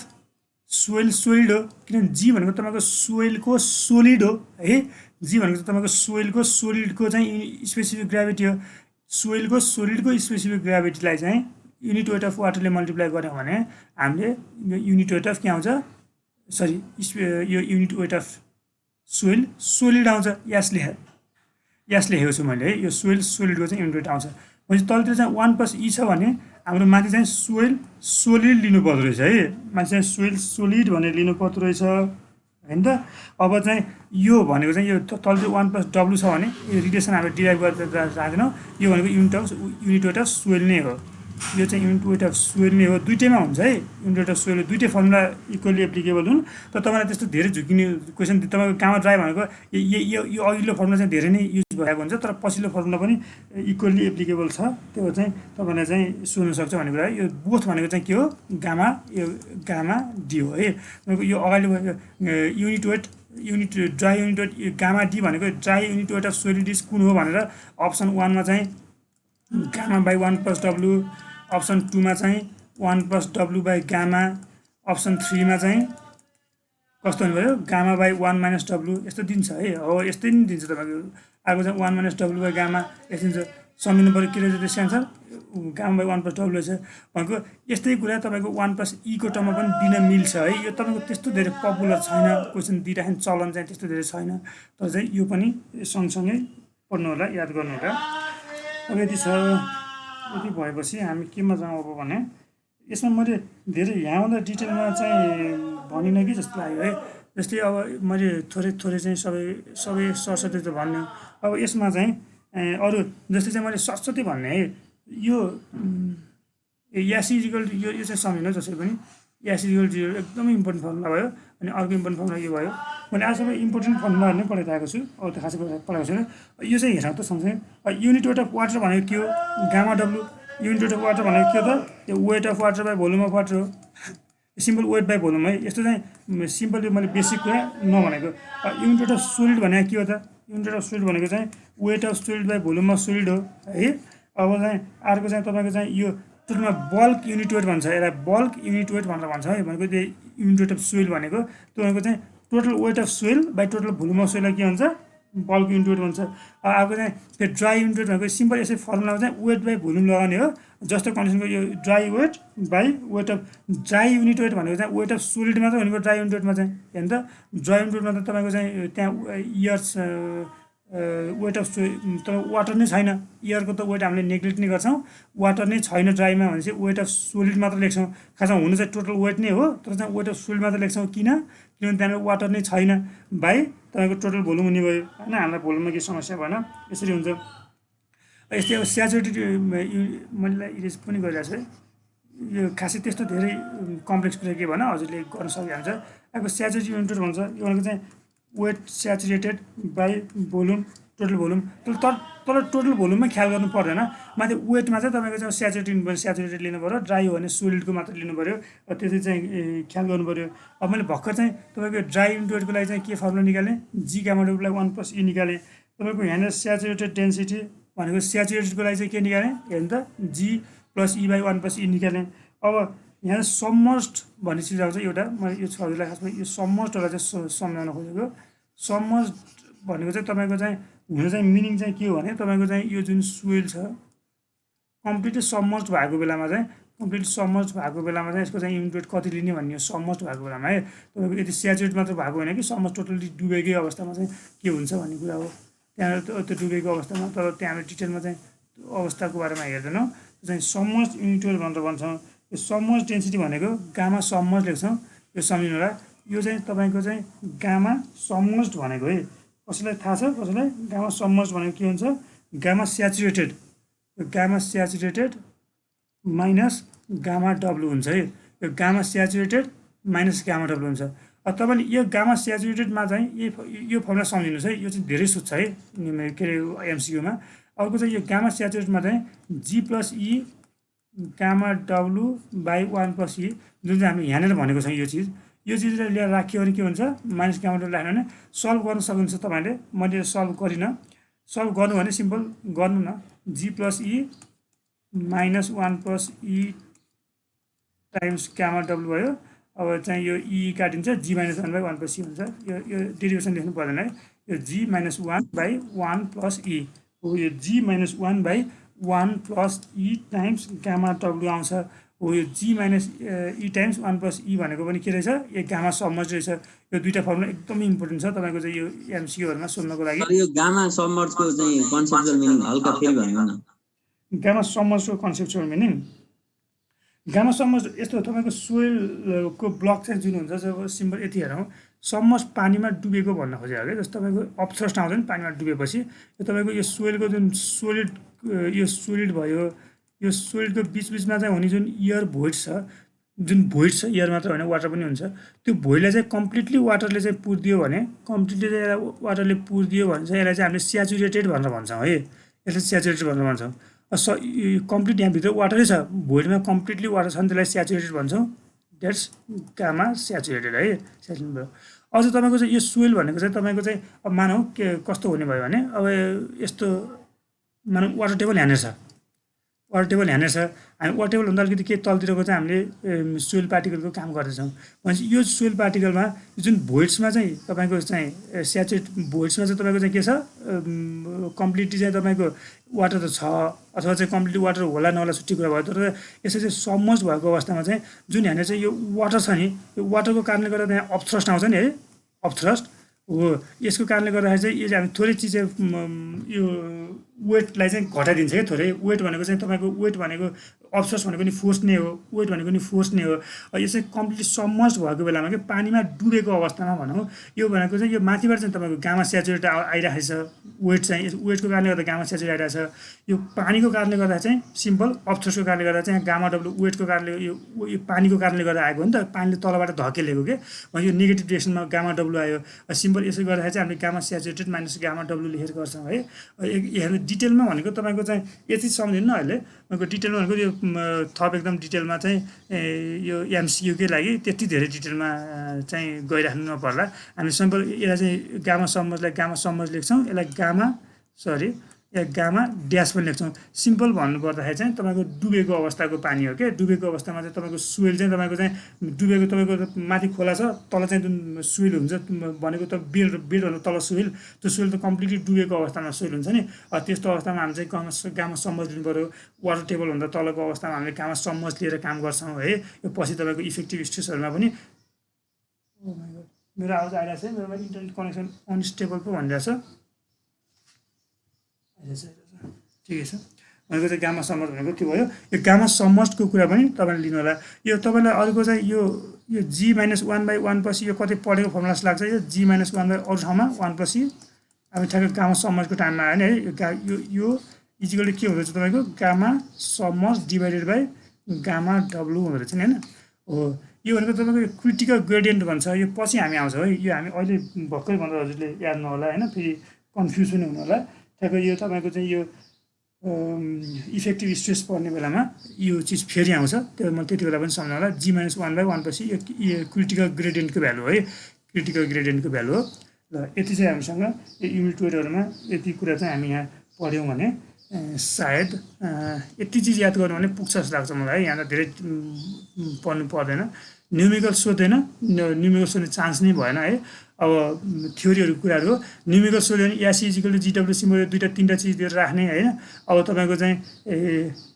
सोइल्ड हो किनभने जी भनेको तपाईँको सोइलको सोलिड हो है जी भनेको तपाईँको सोइलको सोलिडको चाहिँ स्पेसिफिक ग्राभिटी हो सोइलको सोलिडको स्पेसिफिक ग्राभिटीलाई चाहिँ युनिट वेट अफ वाटरले मल्टिप्लाई गऱ्यौँ भने हामीले युनिट वेट अफ के आउँछ यो युनिट वेट अफ सोलिड आउँछ यास लेखेको छु मैले है यो सोलिडको चाहिँ युनिट वेट आउँछ भनेपछि तलतिर चाहिँ 1 + e छ भने हाम्रो माथि चाहिँ सोलिड लिनुपर्दो रहेछ है माथि चाहिँ सोलिड भनेर लिनुपर्दो रहेछ होइन त अब चाहिँ यो भनेको चाहिँ यो तलतिर 1 + w छ भने यो रिलेसन हामीले डिराइभ गरेर राख्दैनौँ यो भनेको युनिट वेट अफ सोइल नै हो यो चाहिँ युनिट वेट अफ सोइल नै हो दुईटैमा हुन्छ है युनिट वेट अफ सोइल दुईटै फर्मुला इक्वली एप्लिकेबल हुन् तर तपाईँलाई त्यस्तो धेरै झुकिने क्वेसन तपाईँको गामा ड्राई भनेको यो अघिल्लो फर्मुला चाहिँ धेरै नै युज भएको हुन्छ तर पछिल्लो फर्मुला पनि इक्वली एप्लिकेबल छ त्यो चाहिँ तपाईँलाई चाहिँ सोध्न सक्छ भन्ने कुरा यो बोथ भनेको चाहिँ के हो यो गामा डी हो है यो अगाडि dry unit weight gamma D भनेको dry unit weight of soil is कुन हो भनेर अप्सन 1 मा चाहिँ गामा बाई 1 + w अप्सन 2 मा चाहिँ 1 + w बाई गामा अप्सन 3 मा चाहिँ कस्तो हुनुभयो गामा बाई 1 - w यस्तो दिन्छ है हो यस्तै नि दिन्छ तपाईँको अर्को चाहिँ 1 - w बाई गामा यस्तो दिन्छ सम्झिनु पऱ्यो के रहेछ त्यसको एन्सर गामा बाई 1 + w रहेछ भनेको यस्तै कुरा तपाईँको 1 + e को टर्ममा पनि दिन मिल्छ है यो तपाईँको त्यस्तो धेरै पपुलर छैन क्वेसन दिइराख्ने चलन चाहिँ त्यस्तो धेरै छैन तर चाहिँ यो पनि सँगसँगै पढ्नु होला याद गर्नु होला अब यति छ यति भएपछि हामी केमा जाउँ अब भने यसमा मैले धेरै यहाँभन्दा डिटेलमा चाहिँ भनिनँ कि जस्तो लाग्यो है जस्तै अब मैले थोरै चाहिँ सबै सरस्वती त भन्यो अब यसमा चाहिँ अरू जस्तै चाहिँ मैले सरस्वती भन्ने है यो यासिजिकल यो चाहिँ सम्झिनु जसरी पनि यासिजिकल 0 एकदमै इम्पोर्टेन्ट फर्मुला भयो अनि अर्को इम्पोर्टेन्ट फर्मुला यो भयो मैले आजसम्म इम्पोर्टेन्ट फर्मुलाहरू नै पढाइरहेको छु अरू त खासै पढाएको छैन यो चाहिँ हेरौँ त सँगसँगै युनिट वेट अफ वाटर भनेको के हो gamma W unit weight of water भनेको के हो त यो weight of water by volume of water हो सिम्पल वेट बाई भोल्युम है यस्तो चाहिँ सिम्पल यो मैले बेसिक कुरा नभनेको युनिट वेट अफ सोलिड भनेको के हो त युनिट वेट अफ सोलिड भनेको चाहिँ weight of solid by volume of solid हो है अब चाहिँ अर्को चाहिँ तपाईँको चाहिँ यो त्यसमा बल्क युनिट वेट भन्छ यसलाई बल्क युनिट वेट भनेर भन्छ है भनेको त्यो युनिट वेट अफ सोइल भनेको त्यो भनेको चाहिँ total weight of soil by total volume of सोइललाई के भन्छ बल्क युनिट वेट भन्छ। अर्को चाहिँ फेरि ड्राई युनिट वेट भनेको सिम्पल यसै फर्मुलामा चाहिँ वेट बाई भोल्युम लगाउने हो। जस्तो कन्डिसनको यो dry weight by weight of dry unit weight भनेको चाहिँ वेट अफ सोलिड मात्र हुने भयो ड्राई युनिट वेटमा चाहिँ हेर्नु त। ड्राई युनिट वेटमा त तपाईँको चाहिँ त्यहाँ इयर्स वेट अफ तर वाटर नै छैन, इयरको त वेट हामीले नेग्लेक्ट नै गर्छौँ। वाटर नै छैन ड्राईमा भनेपछि वेट अफ सोलिड मात्र लेख्छौँ। खासमा हुनु चाहिँ टोटल वेट नै हो, तर चाहिँ वेट अफ सोलिड मात्र लेख्छौँ। किनभने त्यहाँनिर वाटर नै छैन बाई तपाईँको टोटल भोल्युम हुने भयो होइन। हामीलाई भोल्युममा केही समस्या भएन, यसरी हुन्छ। यस्तै अब स्याचुरेटेड मैले इरेज पनि गरिरहेको छु है। यो खासै त्यस्तो धेरै कम्प्लेक्स कुरा के भएन, हजुरले गर्न सकिहाल्छ। अब स्याचुरेटेड युनिट भन्छ, यो भनेको चाहिँ weight saturated by volume total volume. तर टोटल भोल्युममा ख्याल गर्नु पर्दैन। माथि वेटमा चाहिँ तपाईँको चाहिँ स्याचुरेटेड लिनु पऱ्यो, ड्राई हो भने सोलिडको मात्र लिनु पऱ्यो, त्यसरी चाहिँ ख्याल गर्नु पऱ्यो। अब मैले भर्खर चाहिँ तपाईँको ड्राई युनिट वेटको लागि चाहिँ के फर्मुला निकालेँ, जी गामा डब्लुलाई 1 + E निकालेँ। तपाईँको यहाँनिर स्याचुरेटेड डेन्सिटी भनेको स्याचुरेटेडको लागि चाहिँ के निकालेँ हेर्नु त, जी + E/1 + E निकालेँ। अब यहाँ सबमर्स्ड भन्ने चिज आउँछ एउटा, मैले यो हजुरलाई खासमा यो सबमर्स्डलाई चाहिँ सम्झाउन खोजेको। सबमर्स्ड भनेको चाहिँ तपाईँको चाहिँ हुन चाहिँ मिनिङ चाहिँ के हो भने तपाईँको चाहिँ यो जुन सोइल छ कम्प्लिटली सबमर्स्ड भएको बेलामा चाहिँ यसको चाहिँ युनिट वेट कति लिने भन्ने हो सबमर्स्ड भएको बेलामा है। तपाईँको यदि स्याचुरेट मात्र भएको होइन कि सबमर्स्ड टोटल्ली डुबेकै अवस्थामा चाहिँ के हुन्छ भन्ने कुरा हो। त्यहाँ त्यो डुबेको अवस्थामा तर त्यहाँ डिटेलमा चाहिँ अवस्थाको बारेमा हेर्दैनौँ, चाहिँ सबमर्स्ड युनिट वेट भनेर भन्छौँ। यो सबमर्स्ड डेन्सिटी भनेको गामा सबमर्स्ड लेख्छौँ, यो सम्झिनु होला। यो चाहिँ तपाईँको चाहिँ गामा सबमर्स्ड भनेको है, कसैलाई थाहा छ कसैलाई गामा सबमर्स्ड भनेको के हुन्छ, gamma saturated minus gamma W हुन्छ है। यो gamma saturated minus gamma W हुन्छ। अब तपाईँले यो गामा स्याचुरेटेडमा चाहिँ यो फर्मुला सम्झिनुहोस् है, यो चाहिँ धेरै सुत्छ है के अरे एमसिक्यूमा। अर्को चाहिँ यो गामा स्याचुरेटमा चाहिँ जी + E gamma W by 1 + E जुन चाहिँ हामी यहाँनिर भनेको छौँ। यो चिजलाई लिएर राख्यो भने के हुन्छ, माइनस गामा डब्लु राख्यो भने सल्भ गर्न सक्नुहुन्छ तपाईँले। मैले सल्भ गरिनँ, सल्भ गर्नु भने सिम्पल गर्नु न, जी + E - 1 + E times gamma W भयो। अब चाहिँ यो E काटिन्छ, जी - 1/1 + E हुन्छ। यो डेरिभेसन लेख्नु पर्दैन है, यो जी - 1/1 + E हो। यो जी - 1/1 + E टाइम्स गामा डब्लु आउँछ हो। यो जी - E टाइम्स 1 + E भनेको पनि के रहेछ, यो गामा सबमर्ज रहेछ। यो दुईवटा फर्मुला एकदमै इम्पोर्टेन्ट छ तपाईँको चाहिँ यो एमसिक्यूहरूमा सोध्नको लागि। यो गामा सबमर्जको चाहिँ कन्सेप्चुअल मिनिङ हल्का फेरि भन्नु न। गामा सबमर्जको कन्सेप्चुअल मिनिङ, गामा सबमर्ज यस्तो हो, तपाईँको सोइलको ब्लक चाहिँ जुन हुन्छ जब सिम्पल यति हेरौँ, सबमर्ज पानीमा डुबेको भन्न खोजेको क्या। जस्तो तपाईँको अपथ्रस्ट आउँछ नि पानीमा डुबेपछि, यो तपाईँको यो सोइलको जुन सोलिड भयो, यो सोलिडको बिचमा चाहिँ हुने जुन इयर भोइड छ, इयर मात्र होइन वाटर पनि हुन्छ, त्यो भोइडलाई चाहिँ कम्प्लिटली वाटरले चाहिँ पुरिदियो भने चाहिँ यसलाई चाहिँ हामीले स्याचुरेटेड भनेर भन्छौँ है। यसलाई स्याचुरेटेड भनेर भन्छौँ। कम्प्लिट यहाँभित्र वाटरै छ, भोइडमा कम्प्लिटली वाटर छ भने त्यसलाई स्याचुरेटेड भन्छौँ। द्याट्स गामा स्याचुरेटेड है, स्याचुरेटेड भयो। अझ तपाईँको चाहिँ यो सोइल भनेको चाहिँ तपाईँको चाहिँ अब मानौँ के कस्तो हुने भयो भने, अब यस्तो मानौँ वाटर टेबल यहाँनिर छ, हामी वाटर टेबलभन्दा अलिकति के तलतिरको चाहिँ हामीले सोइल पार्टिकलको काम गर्दैछौँ भनेपछि यो सोइल पार्टिकलमा जुन भोइड्समा चाहिँ तपाईँको चाहिँ स्याचुरेट भोइड्समा चाहिँ तपाईँको चाहिँ के छ, कम्प्लिटली चाहिँ तपाईँको वाटर त छ अथवा चाहिँ कम्प्लिटली वाटर होला नहोला छुट्टी कुरा भयो, तर यसरी चाहिँ सबमर्ज भएको अवस्थामा चाहिँ जुन यहाँनिर चाहिँ यो वाटर छ नि, यो वाटरको कारणले गर्दा त्यहाँ अपथ्रस्ट आउँछ नि है, अपथ्रस्ट हो। यसको कारणले गर्दाखेरि चाहिँ यो चाहिँ हामी थोरै चिज यो वेटलाई चाहिँ घटाइदिन्छ क्या थोरै। वेट भनेको चाहिँ तपाईँको वेट भनेको अपथ्रस्ट भनेको नि फोर्स नै हो, वेट भनेको नि फोर्स नै हो। यो चाहिँ कम्प्लिटली सबमर्ज भएको बेलामा कि पानीमा डुबेको अवस्थामा भनौँ, यो भनेको चाहिँ यो माथिबाट चाहिँ तपाईँको गामा स्याचुरेट आइरहेको छ, वेट चाहिँ वेटको कारणले गर्दा गामा स्याचुरेट आइरहेको छ। यो पानीको कारणले गर्दा चाहिँ सिम्पल अपथ्रस्टको कारणले गर्दा चाहिँ गामा डब्लु वेटको कारणले यो पानीको कारणले गर्दा आएको हो नि त, पानीले तलबाट धकेलेको के भने यो नेगेटिभ डिरेक्सनमा गामा डब्लु आयो। सिम्पल यसो गर्दाखेरि चाहिँ हामीले gamma saturated minus gamma W लेखेर गर्छौँ है। यहाँ डिटेलमा भनेको तपाईँको चाहिँ यति सम्झिनु न अहिले, तपाईँको डिटेलमा भनेको यो थप एकदम डिटेलमा चाहिँ यो एमसिक्यूकै लागि त्यति धेरै डिटेलमा चाहिँ गइराख्नु नपर्ला। हामी सिम्पल यसलाई चाहिँ गामा सबमर्जलाई गामा सबमर्ज लेख्छौँ, यसलाई या गामा ड्यास पनि लेख्छौँ। सिम्पल भन्नुपर्दाखेरि चाहिँ तपाईँको डुबेको अवस्थाको पानी हो क्या। डुबेको अवस्थामा चाहिँ तपाईँको सोइल चाहिँ तपाईँको चाहिँ डुबेको तपाईँको माथि खोला छ, तल चाहिँ जुन सोइल हुन्छ भनेको त बेडभन्दा तल सोइल, त्यो सोइल त कम्प्लिटली डुबेको अवस्थामा सोइल हुन्छ नि। त्यस्तो अवस्थामा हामी चाहिँ गामा सबमर्ज लिनु पऱ्यो। वाटर टेबलभन्दा तलको अवस्थामा हामीले गामा सबमर्ज लिएर काम गर्छौँ है। यो पछि तपाईँको इफेक्टिभ स्ट्रेसहरूमा पनि मेरो आवाज आइरहेको छ, मेरोमा इन्टरनेट कनेक्सन अनस्टेबल पो भनिरहेछ। ठिकै छ, भनेको चाहिँ गामा सबमर्ज भनेको त्यो भयो। यो गामा सबमर्जको कुरा पनि तपाईँले लिनु होला। यो तपाईँलाई अर्को चाहिँ यो G-1/1 पछि यो कतै पढेको फर्मुला जस्तो लाग्छ। यो G-1 अरू ठाउँमा 1 पछि अब ठ्याक्कै गामा सबमर्जको टाइममा आयो नि है। यो इजिकल के हुँदो रहेछ तपाईँको gamma submerge divided by gamma W हुँदो रहेछ नि होइन। हो, यो भनेको तपाईँको क्रिटिकल ग्रेडियन्ट भन्छ। यो पछि हामी आउँछौँ है। यो हामी अहिले भर्खरै भन्दा हजुरले याद नहोला होइन, फेरि कन्फ्युज पनि हुनु होला। ठ्याक्कै यो तपाईँको चाहिँ यो इफेक्टिभ स्ट्रेस पर्ने बेलामा यो चिज फेरि आउँछ, त्यो म त्यति बेला पनि सम्झनु होला। G-1/1 पछि यो क्रिटिकल ग्रेडियन्टको भ्यालु है, क्रिटिकल ग्रेडियन्टको भ्यालु हो। ल यति चाहिँ हामीसँग यो युनिट 12हरूमा यति कुरा चाहिँ हामी यहाँ पढ्यौँ भने सायद यति चिज याद गर्नु भने पुग्छ जस्तो लाग्छ मलाई है। यहाँ त धेरै पढ्नु पर्दैन, न्युमेरिकल सोध्दैन, न्युमेरिकल सोध्ने चान्स नै भएन है। अब थ्योरीहरू कुराहरू हो। न्युमेरिकल सोध्यो भने यासी इजिकल टु GW सिम्बल दुईवटा तिनवटा चिज दिएर राख्ने होइन। अब तपाईँको चाहिँ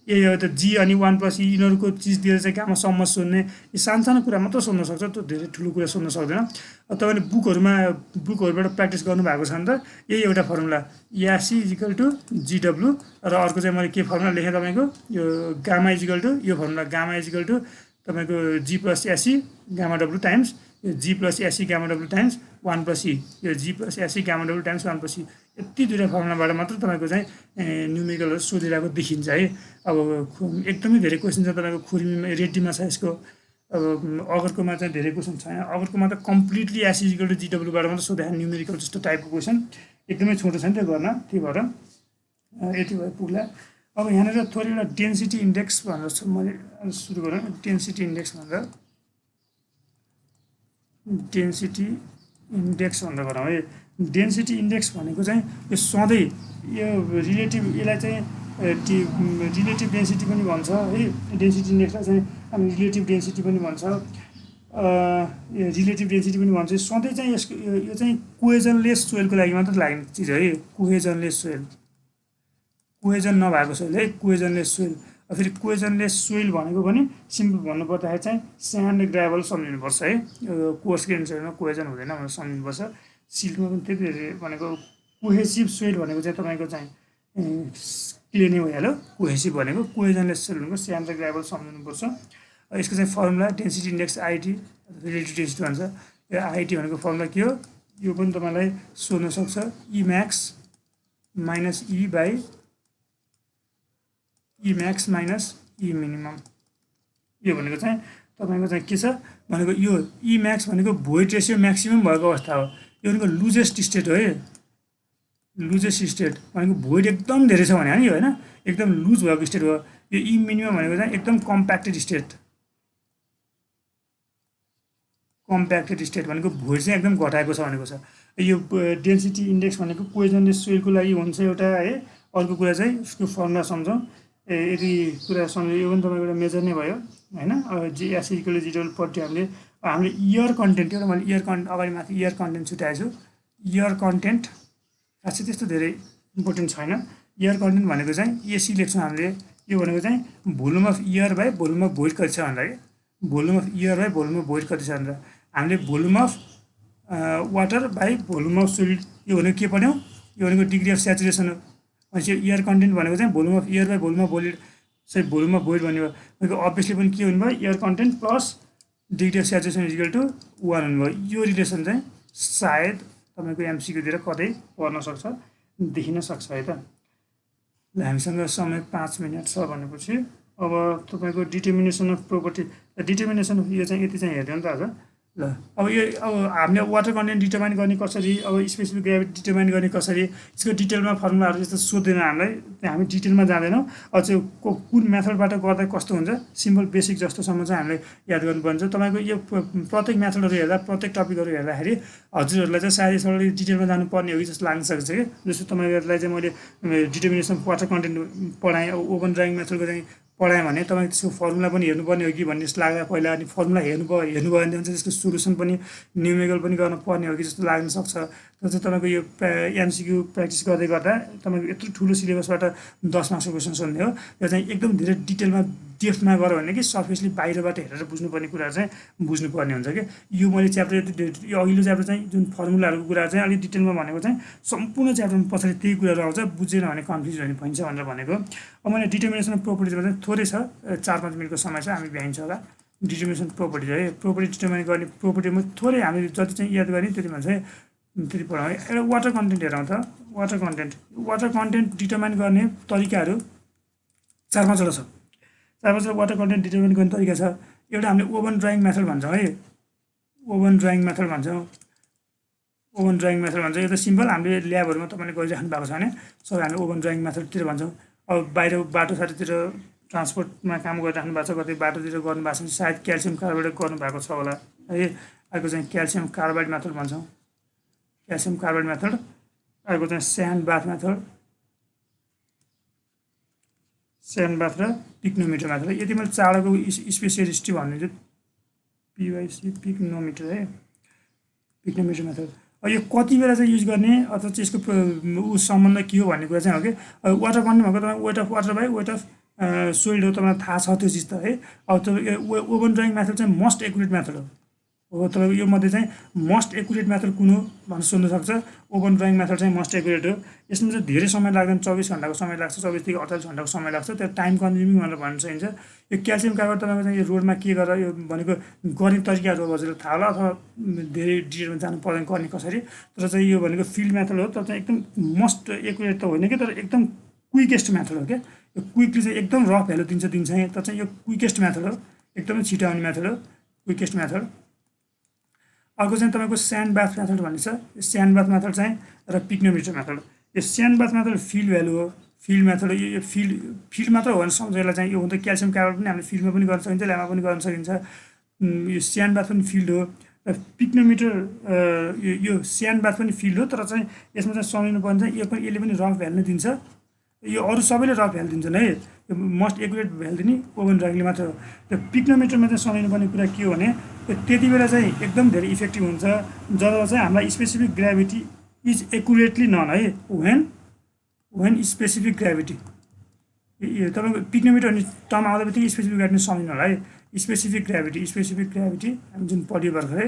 ए त जी अनि 1 + E यिनीहरूको चिज दिएर चाहिँ गामा सबमर्ज सोध्ने, यो सानो कुरा मात्र सोध्न सक्छ, त्यो धेरै ठुलो कुरा सोध्न सक्दैन। तपाईँले बुकहरूबाट प्र्याक्टिस गर्नुभएको छ भने त यही एउटा फर्मुला यासी इजिकल टु GW र अर्को चाहिँ मैले के फर्मुला लेखेँ तपाईँको यो गामा इजिकल टु यो फर्मुला गामा इजिकल टु तपाईँको G + यासी गामा डब्लु टाइम्स यो G + यासी गामा डब्लु टाइम्स 1 + E यो G + यासी गामा डब्लु टाइम्स 1 + E यति दुईवटा फर्मुलाबाट मात्र तपाईँको चाहिँ न्युमेरिकलहरू सोधिरहेको देखिन्छ है। अब एकदमै धेरै क्वेसन छ तपाईँको खुरीमा रेड्डीमा छ यसको। अब अगरकोमा चाहिँ धेरै क्वेसन छैन। अगरकोमा त कम्प्लिटली यासी इजिकल टु GWबाट मात्र सोधे न्युमेरिकल जस्तो टाइपको क्वेसन एकदमै छोटो छ नि त्यो गर्न। त्यही भएर यति भयो पुग्ला। अब यहाँनिर थोरै एउटा डेन्सिटी इन्डेक्स भनेर मैले सुरु गरौँ। डेन्सिटी इन्डेक्स भनेर डेन्सिटी इन्डेक्स भनेर गरौँ है। डेन्सिटी इन्डेक्स भनेको चाहिँ यो सधैँ यो रिलेटिभ यसलाई चाहिँ रिलेटिभ डेन्सिटी पनि भन्छ है। डेन्सिटी इन्डेक्सलाई चाहिँ हामी रिलेटिभ डेन्सिटी पनि भन्छ, रिलेटिभ डेन्सिटी पनि भन्छ। सधैँ चाहिँ यसको यो चाहिँ कोहेजनलेस सोइलको लागि मात्र लाग्ने चिज है। कोहेजनलेस सोइल, कोहेजन नभएको सोइल है, कोहेजनलेस सोइल। फेरि कोहेजनलेस सोइल भनेको पनि सिम्पल भन्नुपर्दाखेरि चाहिँ स्यान्ड ग्राभल सम्झिनुपर्छ है। कोर्स ग्रेन सोइलमा कोहेजन हुँदैन भनेर सम्झिनुपर्छ। सिल्टमा पनि त्यति धेरै भनेको कोहेसिभ सोइल भनेको चाहिँ तपाईँको चाहिँ क्ले नै भइहाल्यो। कोहेसिभ भनेको कोहेजनलेस सोइल भनेको स्यान्ड र ग्राभल सम्झिनुपर्छ। यसको चाहिँ formula density index IT relative density भन्छ। यो आइटी भनेको फर्मुला के हो यो पनि तपाईँलाई सोध्न सक्छ। E max - E by E max - E minimum। यो भनेको चाहिँ तपाईँको चाहिँ के छ भनेको यो E max भनेको भोइड रेसियो म्याक्सिमम भएको अवस्था हो। यो भनेको लुजेस्ट स्टेट हो है। लुजेस्ट स्टेट भनेको भोइड एकदम धेरै छ भने होइन, यो होइन एकदम लुज भएको स्टेट हो। यो E minimum भनेको चाहिँ एकदम कम्प्याक्टेड स्टेट। कम्प्याक्टेड स्टेट भनेको भोइड चाहिँ एकदम घटाएको छ भनेको छ। यो डेन्सिटी इन्डेक्स भनेको कोहेजनलेस सोइलको लागि हुन्छ एउटा है। अर्को कुरा चाहिँ उसको फर्मुला सम्झौँ। यदि कुरा सम्झौँ यो पनि तपाईँको एउटा मेजर नै भयो होइन। यासी इक्वल टु GW पट्टि हामीले इयर कन्टेन्ट थियो र मैले इयर कन्टेन्ट अगाडि माथि इयर कन्टेन्ट छुट्याएको छु। इयर कन्टेन्ट खासै त्यस्तो धेरै इम्पोर्टेन्ट छैन। इयर कन्टेन्ट भनेको चाहिँ एसी लेख्छौँ हामीले। यो भनेको चाहिँ volume of air by volume of void कति छ भनेर है। Volume of air by volume of void कति छ भनेर हामीले volume of water by volume of solid यो भनेको के पढ्यौँ, यो भनेको डिग्री अफ स्याचुरेसन हो। भनेपछि इयर कन्टेन्ट भनेको चाहिँ volume of air by volume of void sorry volume of void भन्ने भयो। अभियसली पनि के हुनुभयो air content plus degree of saturation is equal to 1 हुनुभयो। यो रिलेसन चाहिँ सायद तपाईँको एमसिक्यूतिर कतै पर्न सक्छ, देखिन सक्छ है त। ल हामीसँग समय 5 मिनट छ भनेपछि अब तपाईँको determination of property determination of यो चाहिँ यति चाहिँ हेर्दैन त आज। ल अब हामीले वाटर कन्टेन्ट डिटर्माइन गर्ने कसरी, अब स्पेसिफिक ग्रेभिटी डिटर्माइन गर्ने कसरी, यसको डिटेलमा फर्मुलाहरू जस्तो सोध्दैन हामीलाई, हामी डिटेलमा जाँदैनौँ। अब चाहिँ कुन मेथडबाट गर्दा कस्तो हुन्छ, सिम्पल बेसिक जस्तोसम्म चाहिँ हामीले याद गर्नुपर्छ। तपाईँको यो प्रत्येक मेथडहरू हेर्दा, प्रत्येक टपिकहरू हेर्दाखेरि हजुरहरूलाई चाहिँ सायद यसरी डिटेलमा जानुपर्ने हो कि जस्तो लाग्न सक्छ कि। जस्तो तपाईँहरूलाई चाहिँ मैले डिटर्मिनेसन अफ वाटर कन्टेन्ट पढाएँ, ओभन ड्राइङ मेथडको चाहिँ पढाएँ भने तपाईँ त्यसको फर्मुला पनि हेर्नुपर्ने हो कि भन्ने जस्तो लाग्दा पहिला, अनि फर्मुला हेर्नुभयो भने चाहिँ त्यसको सोल्युसन पनि न्युमेरिकल पनि गर्नुपर्ने हो कि जस्तो लाग्न सक्छ। त्यो चाहिँ तपाईँको यो एमसिक्यू प्र्याक्टिस गर्दै गर्दा तपाईँको यत्रो ठुलो सिलेबसबाट 10 मार्क्सको क्वेसन सोध्ने हो, त्यो चाहिँ एकदम धेरै डिटेलमा डेप्थमा गऱ्यो भने कि सर्फेसली बाहिरबाट हेरेर बुझ्नुपर्ने कुराहरू चाहिँ बुझ्नुपर्ने हुन्छ कि। यो मैले च्याप्टर यो अघिल्लो च्याप्टर चाहिँ जुन फर्मुलाहरूको कुराहरू चाहिँ अलिक डिटेलमा भनेको चाहिँ सम्पूर्ण च्याप्टरमा पछाडि त्यही कुराहरू आउँछ, बुझेन भने कन्फ्युज हुने भइन्छ भनेर भनेको। अब मैले डिटर्मिनेसन अफ प्रोपर्टिजमा चाहिँ थोरै छ, 4-5 मिनटको समय छ, हामी भ्याइन्छ होला। डिटर्मिनेसन प्रोपर्टिज है, प्रोपर्टी डिटर्माइन गर्ने प्रोपर्टीमा थोरै हामीले जति चाहिँ याद गर्ने त्यति भन्छ है, त्यति पढाउँ है। एउटा वाटर कन्टेन्ट हेरौँ त। वाटर कन्टेन्ट डिटर्माइन गर्ने तरिकाहरू 4-5वटा छ। 4-5वटा वाटर कन्टेन्ट डिटर्माइन गर्ने तरिका छ। एउटा हामीले ओभन ड्राइङ मेथड भन्छौँ है, ओभन ड्राइङ मेथड भन्छौँ। यो त सिम्पल, हामीले ल्याबहरूमा तपाईँले गरिराख्नु भएको छ भने सबै हामीले ओभन ड्राइङ मेथडतिर भन्छौँ। अब बाहिर बाटो साटोतिर ट्रान्सपोर्टमा काम गरिराख्नु भएको छ, कतै बाटोतिर गर्नुभएको छ, सायद क्याल्सियम कार्बाइड गर्नुभएको छ होला है। अर्को चाहिँ क्याल्सियम कार्बाइड मेथड भन्छौँ, क्याल्सियम कार्बाइड मेथड। अर्को चाहिँ स्यान्ड बाथ मेथड, स्यान्ड बाथ र पिक्नोमिटर मेथड। यति मैले चाडको स्पेसियलिस्ट भन्ने पिवाइसी पिक्नोमिटर है, पिक्नोमिटर मेथड। यो कति बेला चाहिँ युज गर्ने अथवा चाहिँ यसको सम्बन्ध के हो भन्ने कुरा चाहिँ हो कि वाटर कन्टेन्ट भनेको तपाईँ weight of water by weight of soil हो, तपाईँलाई थाहा छ त्यो चिज त है। अब तपाईँ ओभन ड्राइङ मेथड चाहिँ मोस्ट एकुरेट मेथड हो तपाईँको। यो मध्ये चाहिँ मोस्ट एकुरेट मेथड कुन हो भनेर सोध्न सक्छ। ओभन ड्राइङ मेथड चाहिँ मोस्ट एकुरेट हो। यसमा चाहिँ धेरै समय लाग्दैन, 24 घन्टाको समय लाग्छ, 24 देखि 48 घन्टाको समय लाग्छ, त्यो टाइम कन्ज्युमिङ भनेर भन्न सकिन्छ। यो क्याल्सियम कार्बाइड तपाईँको चाहिँ यो रोडमा के गरेर यो भनेको गर्ने तरिकाहरू हजुरलाई थाहा होला, अथवा धेरै डिटेलमा जानु पर्दैन गर्ने कसरी। तर चाहिँ यो भनेको फिल्ड मेथड हो, तर चाहिँ एकदम मोस्ट एकुरेट त होइन कि, तर एकदम क्विकेस्ट मेथड हो क्या। यो क्विकली चाहिँ एकदम रफ भ्यालु दिन्छ चाहिँ, तर चाहिँ यो क्विकेस्ट मेथड हो, एकदमै छिटो आउने मेथड हो, क्विकेस्ट मेथड। अर्को चाहिँ तपाईँको स्यान्ड बाथ मेथड भन्ने छ। यो स्यान्ड बाथ मेथड चाहिँ र पिक्नोमिटर मेथड। यो स्यान्ड बाथ मेथड फिल्ड भ्यालु हो, फिल्ड मेथड हो। यो फिल्ड मात्र हो भने सम्झेलाई चाहिँ यो हुन्छ क्याल्सियम कार्बाइड पनि हामीले फिल्डमा पनि गर्न सकिन्छ, ल्याबमा पनि गर्न सकिन्छ। यो स्यान्ड बाथ पनि फिल्ड हो। र पिक्नोमिटर यो स्यान्ड बाथ पनि फिल्ड हो, तर चाहिँ यसमा चाहिँ सम्झिनुपर्ने चाहिँ यसले पनि रफ भ्यालु दिन्छ। यो अरू सबैले रफ भ्यालु दिन्छन् है, यो मोस्ट एकुरेट भ्यालु दिने ओभन ड्राइङले मात्र हो। त्यो पिक्नोमिटरमा चाहिँ सम्झिनुपर्ने कुरा के हो भने त्यति बेला चाहिँ एकदम धेरै इफेक्टिभ हुन्छ जब चाहिँ हामीलाई specific gravity is accurately known है, वेन स्पेसिफिक ग्राभिटी। तपाईँको पिक्नोमिटर भन्ने टर्म आउँदा बित्तिकै स्पेसिफिक ग्राभिटी सम्झिनु होला है। स्पेसिफिक ग्राभिटी हामी जुन पढ्यो भर्खरै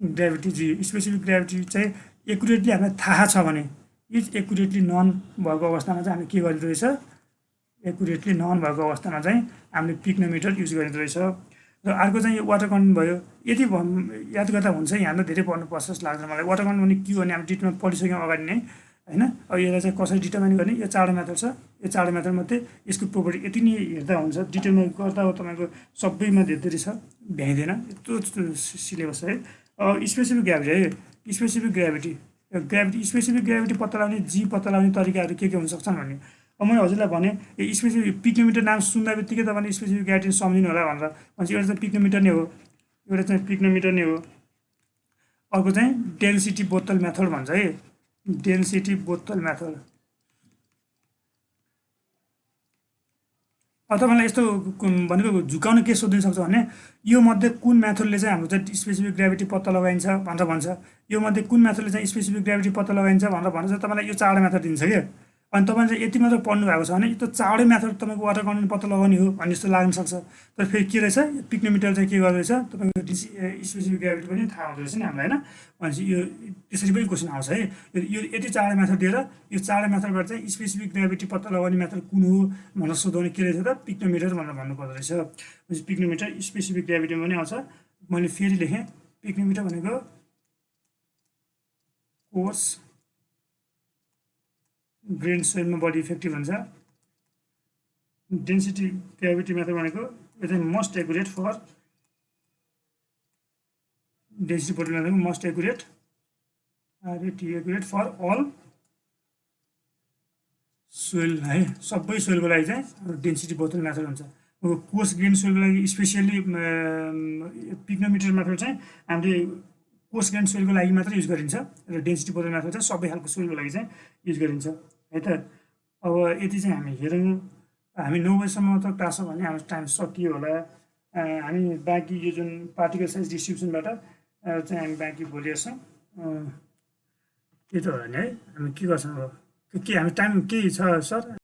ग्राभिटी जी, स्पेसिफिक ग्राभिटी चाहिँ एक्युरेटली हामीलाई थाहा छ भने, इज एक्युरेटली नन भएको अवस्थामा चाहिँ हामीले के गरिँदो रहेछ, एक्युरेटली नन भएको अवस्थामा चाहिँ हामीले पिक्नोमिटर युज गरिँदो रहेछ। र अर्को चाहिँ यो वाटर कन्टेन्ट भयो। यति याद गर्दा हुन्छ, यहाँलाई धेरै पढ्नुपर्छ जस्तो लाग्छ मलाई। वाटर कन्टेन्ट भने के हो भने हामी डिटेलमा पढिसक्यौँ अगाडि नै होइन। अब यसलाई चाहिँ कसरी डिटर्माइन गर्ने, यो 4 मेथड छ। यो 4 मेथड मध्ये यसको प्रोपर्टी यति नै हेर्दा हुन्छ, डिटेलमा गर्दा अब तपाईँको सबैमा धेरै छ, भ्याइँदैन, यत्रो सिलेबस है। स्पेसिफिक ग्राभिटी है, स्पेसिफिक ग्राभिटी स्पेसिफिक ग्राभिटी पत्ता लगाउने, जी पत्ता लगाउने तरिकाहरू के हुन सक्छन् भन्ने। अब मैले हजुरलाई भने यो स्पेसिफिक पिक्नोमिटर नाम सुन्दा बित्तिकै तपाईँले स्पेसिफिक ग्राभिटी सम्झिनु होला भनेर भन्छ। एउटा चाहिँ पिक्नोमिटर नै हो, अर्को चाहिँ डेन्सिटी बोतल मेथड भन्छ है, डेन्सिटी बोतल मेथड। अब तपाईँलाई यस्तो भनेको झुकाउन के सोध्न सक्छ भने यो मध्ये कुन मेथडले चाहिँ हाम्रो चाहिँ स्पेसिफिक ग्राभिटी पत्ता लगाइन्छ भनेर भन्छ। यो मध्ये कुन मेथडले चाहिँ स्पेसिफिक ग्राभिटी पत्ता लगाइन्छ भनेर भन्छ, तपाईँलाई यो 4 मेथड दिन्छ क्या। अनि तपाईँले चाहिँ यति मात्र पढ्नु भएको छ भने यो त 4 मेथड तपाईँको वाटर कन्टेन्ट पत्ता लगाउने हो भन्ने जस्तो लाग्न सक्छ। तर फेरि के रहेछ, पिक्नोमिटर चाहिँ के गर्दो रहेछ, तपाईँको स्पेसिफिक ग्राभिटी पनि थाहा हुँदो रहेछ नि हामीलाई होइन। भनेपछि यो त्यसरी पनि क्वेसन आउँछ है। यो यति 4 मेथड दिएर यो 4 मेथडबाट चाहिँ स्पेसिफिक ग्राभिटी पत्ता लगाउने मेथड कुन हो भनेर सोध्ने के रहेछ त, पिक्नोमिटर भनेर भन्नुपर्दो रहेछ। भनेपछि पिक्नोमिटर स्पेसिफिक ग्राभिटीमा पनि आउँछ। मैले फेरि लेखेँ, पिक्नोमिटर भनेको कोर्स ग्रेन सोइलमा बढी इफेक्टिभ हुन्छ। डेन्सिटी ग्राभिटी मेथड भनेको यो चाहिँ मोस्ट एकुरेट फर डेन्सिटी पोर्टल म्याथको must accurate accurate for all soil है, सबै सोइलको लागि चाहिँ डेन्सिटी बोतल मेथड हुन्छ। कोर्स ग्रेन सोइलको लागि स्पेसियली पिग्नोमिटर मेथड चाहिँ हामीले कोर्स ग्रेन सोइलको लागि मात्र युज गरिन्छ र डेन्सिटी बोतल मेथड चाहिँ सबै खालको सोइलको लागि चाहिँ युज गरिन्छ है त। अब यति चाहिँ हामी हेरौँ। हामी 9 बजीसम्म त क्लास हो भने हाम्रो टाइम सकियो होला। हामी बाँकी यो जुन पार्टिकल साइज डिस्ट्रिब्युसनबाट चाहिँ हामी बाँकी भोलि हेर्छौँ। त्यही त हो नि है, हामी के गर्छौँ अब, के हामी टाइम केही छ सर?